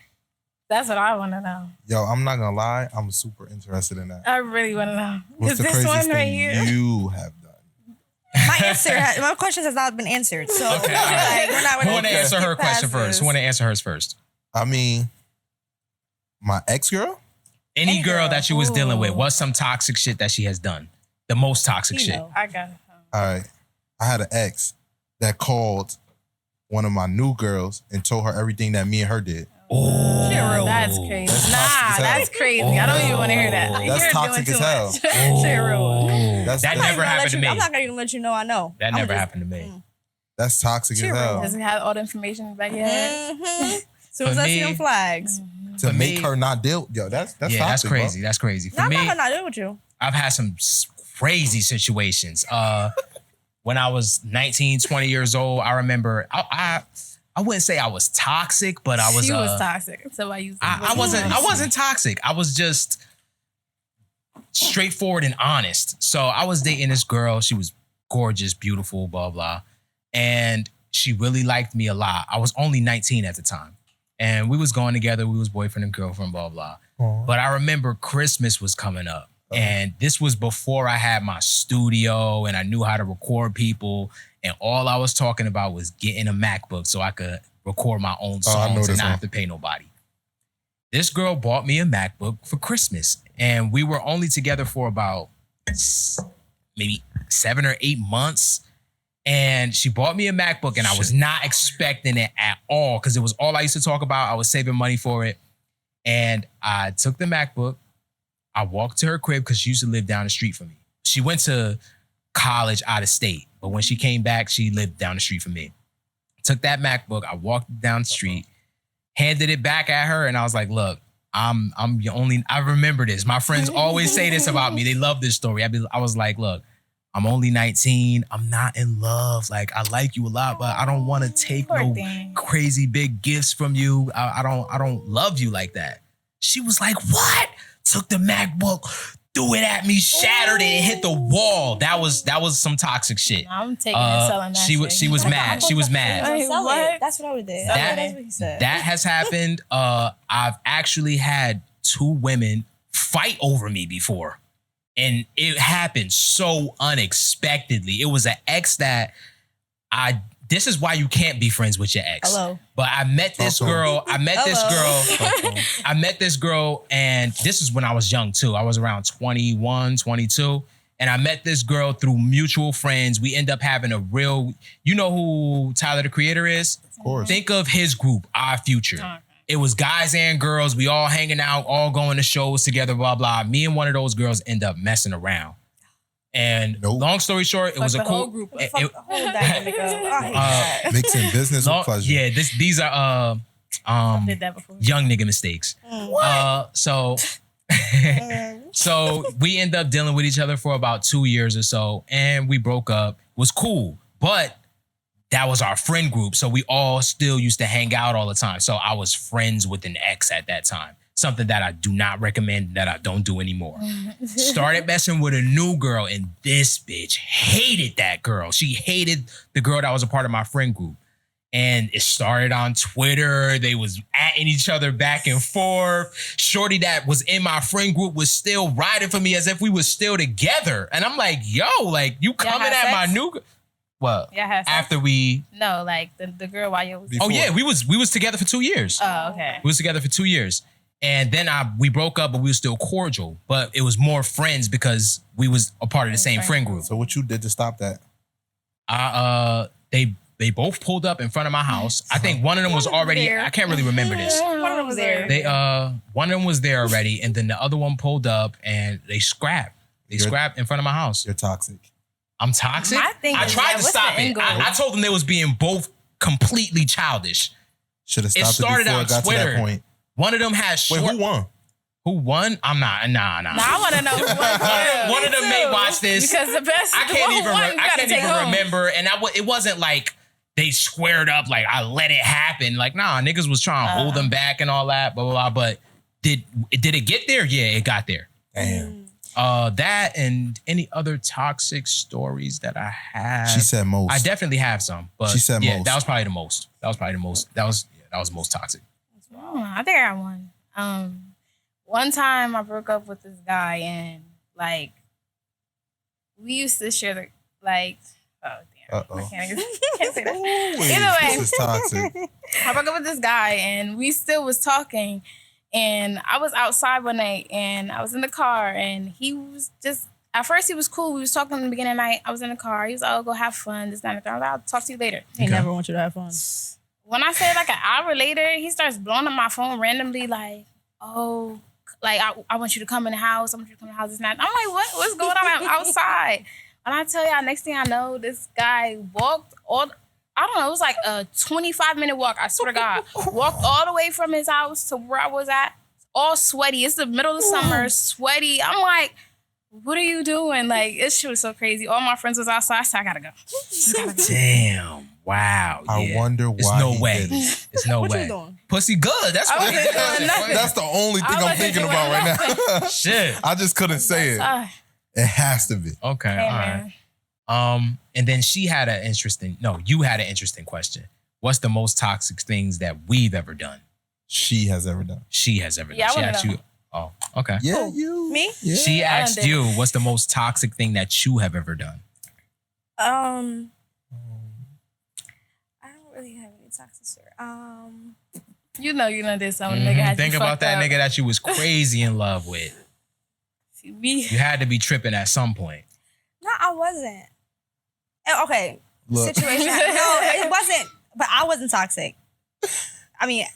That's what I want to know. Yo, I'm not gonna lie. I'm super interested in that. I really want to know. What's Is the this craziest one right thing here? you have done? My question has not been answered. So Okay, all right. like, we're not Who want to gonna answer her skip past question first? this. Who want to answer hers first? I mean, my ex-girl? Any girl girl. that you was dealing with, Ooh. what's some toxic shit that she has done? The most toxic You shit. know. I got it. All right. I had an ex that called one of my new girls and told her everything that me and her did. Oh, That's crazy. That's toxic as Nah, hell. that's crazy. I don't even want to hear that. That's You're toxic doing as too hell. much. Shit, real. That's That I'm not never even gonna happened let to you- me. I'm not gonna even let you know I know. That I'm never just- happened to me. That's toxic as hell. Does it have all the information back in your head? Mhm. Soon as For I see me- them flags. To For make me- her not deal. Yo, that's Yeah, toxic, that's crazy. bro. That's crazy. No, For I'm me, not gonna not deal with you. I've had some crazy situations. When I was 19, 20 years old, I remember I wouldn't say I was toxic, but I was She was toxic. So I used. I wasn't toxic. I was just straightforward and honest. So I was dating this girl. She was gorgeous, beautiful, blah, blah. And she really liked me a lot. I was only 19 at the time. And we was going together. We was boyfriend and girlfriend, blah, blah. But I remember Christmas was coming up. And this was before I had my studio and I knew how to record people. And all I was talking about was getting a MacBook so I could record my own I know songs and this not one. have to pay nobody. This girl bought me a MacBook for Christmas. And we were only together for about maybe 7 or 8 months. And she bought me a MacBook and I was not expecting it at all because it was all I used to talk about. I was saving money for it. And I took the MacBook. I walked to her crib because she used to live down the street from me. She went to college out of state, but when she came back, she lived down the street from me. Took that MacBook, I walked down the street, handed it back at her, and I was like, look, I'm the only, I remember this. My friends always say this about me. They love this story. I was like, look, I'm only 19. I'm not in love. Like, I like you a lot, but I don't want to take Poor no thing. crazy big gifts from you. I don't love you like that. She was like, what? Took the MacBook, threw it at me, shattered it, and hit the wall. That was some toxic shit. I'm taking and selling that shit. She was mad. She was mad. Wait, Sell what? it. That's what I would do. That- That's what he said. That has happened. I've actually had 2 women fight over me before. And it happened so unexpectedly. It was an ex that this is why you can't be friends with your ex. Hello. But I met this girl. I met this girl, and this is when I was young too. I was around 21, 22. And I met this girl through mutual friends. We end up having a real, you know who Tyler the Creator is? Of course. Think of his group, Our Future. Okay. It was guys and girls. We all hanging out, all going to shows together, blah, blah. Me and one of those girls end up messing around. And Nope. long story short, it was a the cool whole group. it- Fuck the whole dynamic of, I hate that. Mixing business with pleasure. Yeah, these are did that before. Young nigga mistakes. So we end up dealing with each other for about 2 years or so, and we broke up. It was cool, but that was our friend group, so we all still used to hang out all the time. So I was friends with an ex at that time. Something that I do not recommend, that I don't do anymore. Started messing with a new girl, and this bitch hated that girl. She hated the girl that was a part of my friend group. And it started on Twitter. They was atting each other back and forth. Shorty that was in my friend group was still riding for me as if we was still together. And I'm like, yo, like, you coming at my new... What? Yeah, after we... No, like the girl while you was... Oh, yeah, we was together for 2 years. Oh, okay. We was together for 2 years. And then we broke up, but we were still cordial. But it was more friends because we was a part of the same friend group. So what you did to stop that? They both pulled up in front of my house. I think one of them was already... I can't really remember this. One of them was there. One of them was there already, and then the other one pulled up and they scrapped. They scrapped in front of my house. You're toxic. I'm toxic? My thing I is tried that, to what's stop the it. end goal? I told them they was being both completely childish. Should have It stopped it started before on it got to Twitter. that point. One of them had short... Wait, who won? Who won? I'm not. Nah. I want to know who won. One of them may watch this. Because the best... I can't even home. remember. And it wasn't like they squared up, like I let it happen. Like, nah, niggas was trying to hold them back and all that, blah, blah, blah. But did it get there? Yeah, it got there. Damn. That and any other toxic stories that I have. She said most. I definitely have some, but she said most. That was probably the most. That was the most toxic. I think I got one. One time I broke up with this guy, and like we used to share the like. Oh damn! I can't say that. Either way, this is toxic. I broke up with this guy, and we still was talking. And I was outside one night, and I was in the car, and he was just, at first he was cool. We was talking in the beginning of the night. I was in the car. He was like, oh, go have fun. This, that, and that. I was like, I'll talk to you later. He never want you to have fun. When I say like an hour later, he starts blowing up my phone randomly, like, oh, like, I want you to come in the house. I want you to come in the house. This, and that. I'm like, what's going on? I'm outside. And I tell y'all, next thing I know, this guy walked I don't know, it was like a 25-minute walk, I swear to God. Walked all the way from his house to where I was at, all sweaty. It's the middle of the summer, sweaty. I'm like, what are you doing? Like, this shit was so crazy. All my friends was outside, so I gotta go. Damn. Wow. I wonder why. It's no he way. did it. It's no What way. you doing? Pussy good. That's what he did. That's the only thing I'm thinking about right now. Shit. I just couldn't say it. It has to be. Okay. All right. And then you had an interesting question. What's the most toxic things that we've ever done? She has ever done. She has ever done. Yeah, She asked you. Oh, okay. Yeah, you. Me? Yeah. She asked you, what's the most toxic thing that you have ever done? I don't really have any toxic story. You know this. Some nigga had Think you about fucked that up. nigga that you was crazy in love with. You had to be tripping at some point. No, I wasn't. Okay, Look. situation. No, it wasn't. But I wasn't toxic. I mean,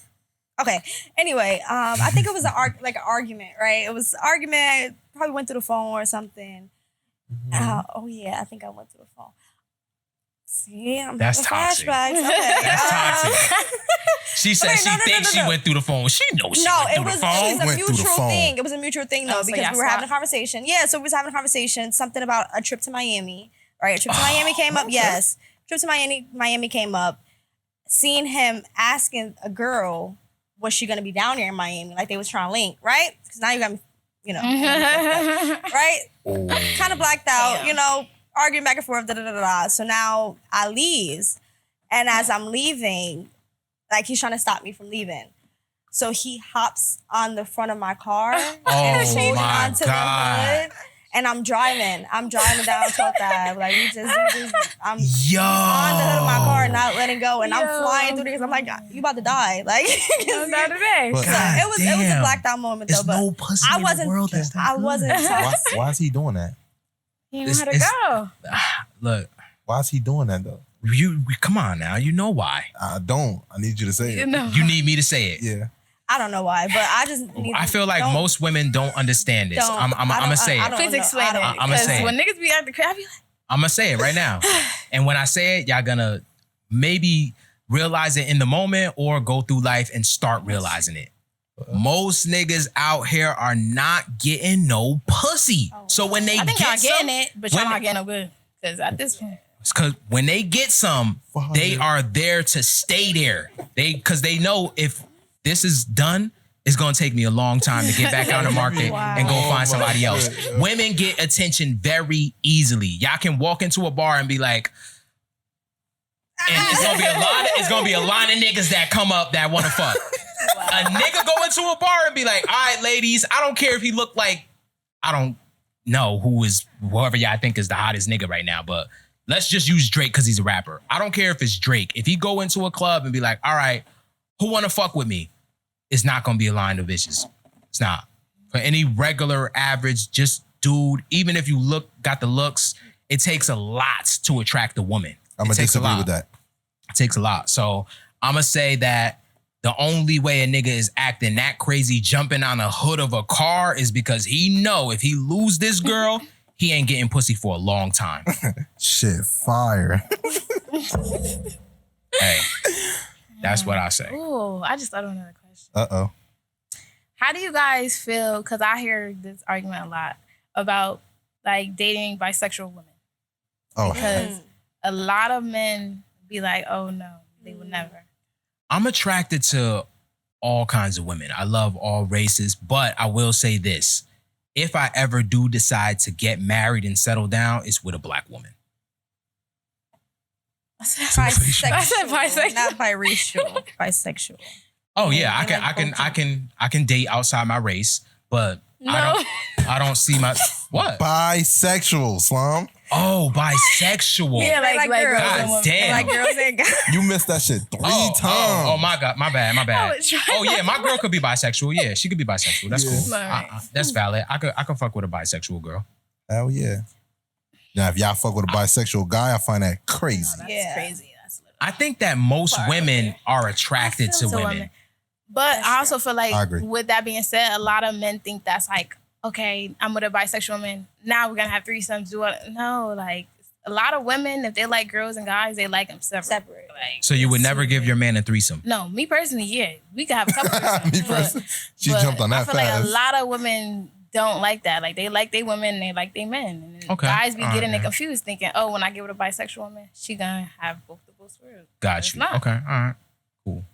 okay. Anyway, I think it was an argument, right? It was an argument. Probably went through the phone or something. Oh yeah, I think I went through the phone. See, I'm That's having toxic. flashbacks. Okay. That's toxic. She said she thinks she went through the phone. She knows she went through the phone. It was a Went through the mutual phone. thing. It was a mutual thing though, Oh, so because y'all we were having a swapped? conversation. Yeah, so we was having a conversation. Something about a trip to Miami. Right, a trip to Miami came up. Yes, trip to Miami came up. Seeing him asking a girl, was she gonna be down here in Miami? Like they was trying to link, right? Because now you got me, right? Kind of blacked out, arguing back and forth, So now I leaves. And as I'm leaving, like he's trying to stop me from leaving. So he hops on the front of my car and holds my onto God. the hood. And I'm driving down 12th Ave. Like I'm on the hood of my car, not letting go, and I'm flying through this. I'm like, you about to die, like. today. But it was a blacked out moment though. There's But no pussy I in wasn't. the world that's that I good. wasn't. Why is he doing that? You know how to go. Look, Why is he doing that though? come on now. You know why. I don't. I need you to say it. You need me to say it. Yeah. I don't know why, but I just. I feel like most women don't understand this. I'm gonna say it. Please explain it. I'm gonna say it. When niggas be at the crib, I be like, I'm gonna say it right now. And when I say it, y'all gonna maybe realize it in the moment or go through life and start realizing it. Most niggas out here are not getting no pussy. So when they I think get y'all some, getting it, but y'all not getting no good. Because at this point, because when they get some, they are there to stay there. Because they know if this is done, it's gonna take me a long time to get back out in the market and go find somebody else. Women get attention very easily. Y'all can walk into a bar and be like, and it's gonna be a line of niggas that come up that want to fuck. A nigga go into a bar and be like, all right, ladies, I don't care if he look like, I don't know whoever y'all think is the hottest nigga right now, but let's just use Drake because he's a rapper. I don't care if it's Drake. If he go into a club and be like, all right, who want to fuck with me? It's not going to be a line of bitches. It's not. For any regular, average, just dude, even if you got the looks, it takes a lot to attract a woman. I'm going to disagree with that. It takes a lot. So I'm going to say that the only way a nigga is acting that crazy, jumping on the hood of a car is because he know if he lose this girl, he ain't getting pussy for a long time. Shit, fire. Hey, that's what I say. ooh, I just thought of another question. Uh-oh. How do you guys feel? Because I hear this argument a lot about like dating bisexual women. Oh, Because a lot of men be like, oh no, they would never. I'm attracted to all kinds of women. I love all races, but I will say this. If I ever do decide to get married and settle down, it's with a black woman. Bisexual. I said bisexual. Not biracial. Bisexual. Oh yeah, I can date outside my race, but I don't see my what? bisexual, Slum. Oh, bisexual. Yeah, like girls. God damn. Like girls and guys. You missed that shit three times. Oh my God, my bad. would try Oh yeah, my girl could be bisexual. Yeah, she could be bisexual. That's cool. Right. That's valid. I could fuck with a bisexual girl. Hell yeah. Now, if y'all fuck with a bisexual guy, I find that crazy. That's Yeah. crazy. That's little. I think that most women are attracted to women. But I also feel I like, agree. with that being said, a lot of men think that's like, okay, I'm with a bisexual woman. Now we're gonna have threesomes. No, like a lot of women, if they like girls and guys, they like them separate. Like, So you would never give your man a threesome? No, me personally, yeah, we could have a couple. threesomes, Me but- personally, she but jumped on that I feel fast. like a lot of women don't like that. Like they like their women, and they like their men. And Okay. guys be All getting right. it confused, thinking, oh, when I get with a bisexual woman, she gonna have both of those worlds. Got It's you. not. Okay. All right. Cool.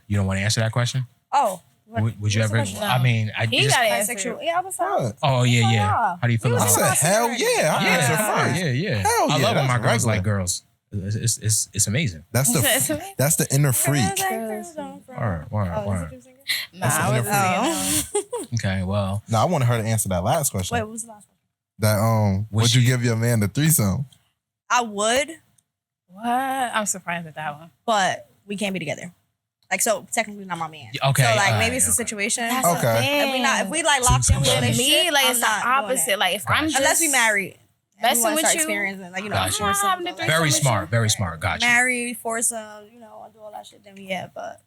You don't want to answer that question? Oh. Would you ever? question? I mean, I He just. got answer. Bisexual. Yeah, I was What? Oh yeah, yeah. Yeah. How do you feel He about was I that? said, hell yeah. I answered first. Yeah. Hell I yeah, love when my that's girls regular. like girls. It's amazing. That's It's the amazing. that's the inner freak. Word. Nah, I an wasn't saying no. Okay. Well, No, I wanted her to answer that last question. Wait, what was the last one? That would you give your man the threesome? I would, What? I'm surprised at that one. but we can't be together. Like, so technically not my man. Okay, So like alright, maybe it's a okay. situation. That's Okay. the thing. If we like locked in with With a With relationship, me, like I'm it's the not doing opposite. it. Like if I'm just Unless we married. messing wanna with start you, experiencing, like, Gotcha. foursome, I'm having a but, threesome. like, very with smart. you. Very smart. Got you. married, foursome, I do all that shit. Then yeah, but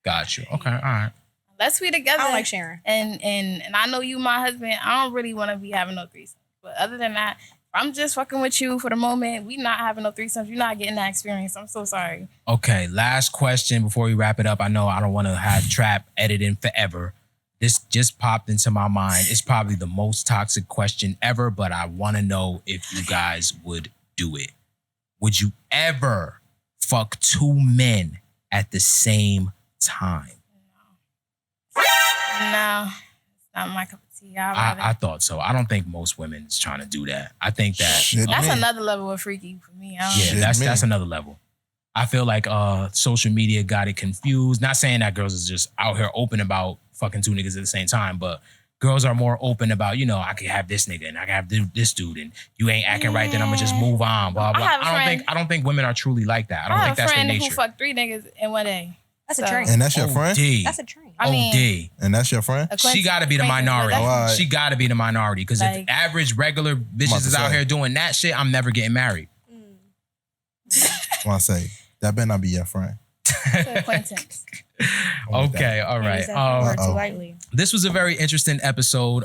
Got you. Okay. All right. Let's be together. I don't like sharing. And I know you, my husband. I don't really want to be having no threesomes. But other than that, I'm just fucking with you for the moment. We not having no threesomes. You're not getting that experience. I'm so sorry. Okay. Last question before we wrap it up. I know I don't want to have Trap editing forever. This just popped into my mind. It's probably the most toxic question ever, but I want to know if you guys would do it. Would you ever fuck two men at the same time? No, it's not my cup of tea. I thought so. I don't think most women is trying to do that. I think that Shit, That's man. another level of freaky for me. I don't yeah, Shit, that's man. another level. I feel like social media got it confused. Not saying that girls is just out here open about fucking two niggas at the same time, but girls are more open about, I can have this nigga and I can have this dude and you ain't acting right, then I'm gonna just move on. Blah blah. I have a friend- I don't think women are truly like that. I don't I think have a that's their friend who nature. fucked 3 niggas in one day. That's So- a train. And that's your friend? OD. That's a train. I mean, OD. And that's your friend? She got to be the acquaintance, minority. but that's- Right. She got to be the minority because if Like- average regular about bitches to is out say. here doing that shit, I'm never getting married. I want to say, that better not be your friend. It's an acquaintance. Okay, all right. Use that word too Uh-oh. lightly. This was a very interesting episode.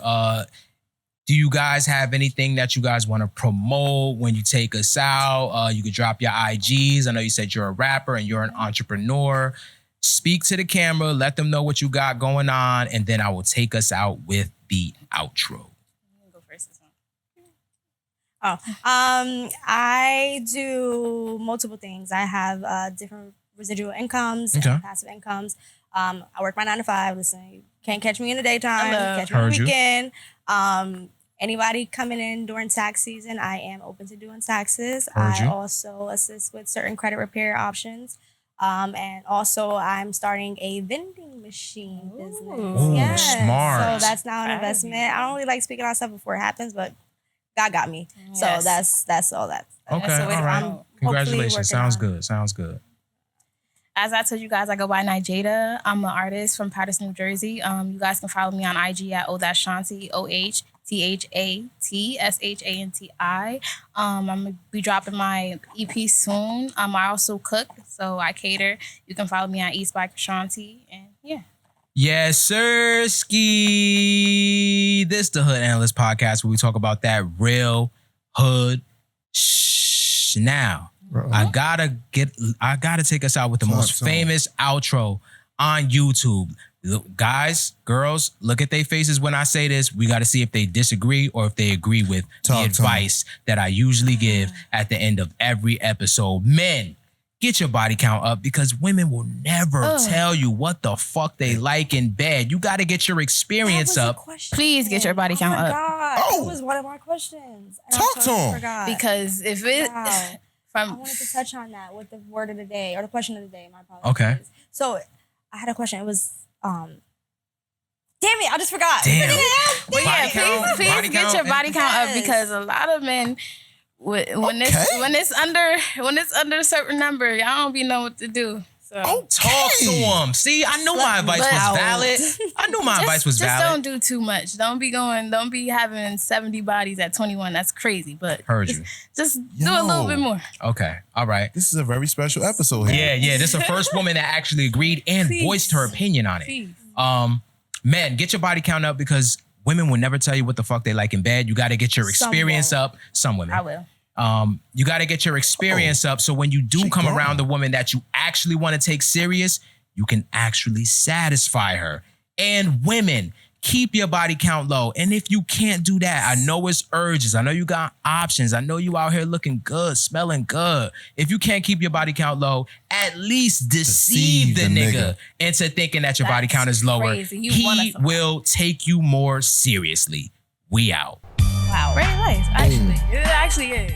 Do you guys have anything that you guys want to promote when you take us out? You could drop your IGs. I know you said you're a rapper and you're an entrepreneur. Speak to the camera. Let them know what you got going on. And then I will take us out with the outro. Go first this one. I do multiple things. I have different residual incomes and passive incomes. I work my 9 to 5. Listen, you can't catch me in the daytime. Catch me on the weekend. Anybody coming in during tax season, I am open to doing taxes. I also assist with certain credit repair options. And also I'm starting a vending machine business. Ooh, smart. So that's now an investment. I don't really like speaking on stuff before it happens, but God got me. Yes. So that's all that. Okay, all right. Congratulations. Sounds good. As I told you guys, I go by Nijada. I'm an artist from Paterson, New Jersey. You guys can follow me on IG at O-Shanti, OHTHATSHANTI. I'm going to be dropping my EP soon. I also cook, so I cater. You can follow me on East by Kashanti. And yeah. Yes, sir, ski. This the Hood Analyst Podcast where we talk about that real hood now. I gotta take us out with the most famous outro on YouTube. Guys, girls, look at their faces when I say this. We got to see if they disagree or if they agree with the advice that I usually give at the end of every episode. Men, get your body count up because women will never tell you what the fuck they like in bed. You got to get your experience up. Please get your body count up. That was one of my questions. Talk to him. Because if it... I wanted to touch on that with the word of the day or the question of the day. My apologies. Okay. So I had a question. It was, damn it, I just forgot. Damn. But yeah, please get your body count up because a lot of men, when it's under a certain number, y'all don't be know what to do. So talk to them. See, I knew my advice was valid. Just don't do too much. Don't be having 70 bodies at 21. That's crazy. But heard you. Just do a little bit more. Okay. All right. This is a very special episode here. Yeah. This is the first woman that actually agreed and voiced her opinion on it. Please. Men, get your body count up because women will never tell you what the fuck they like in bed. You got to get your experience up. Some women. I will. You got to get your experience up so when you do come around the woman that you actually want to take serious, you can actually satisfy her. And women, keep your body count low. And if you can't do that, I know it's urges. I know you got options. I know you out here looking good, smelling good. If you can't keep your body count low, at least deceive the nigga into thinking that your body count is lower. He will take you more seriously. We out. Wow. Very nice. Actually, it actually is.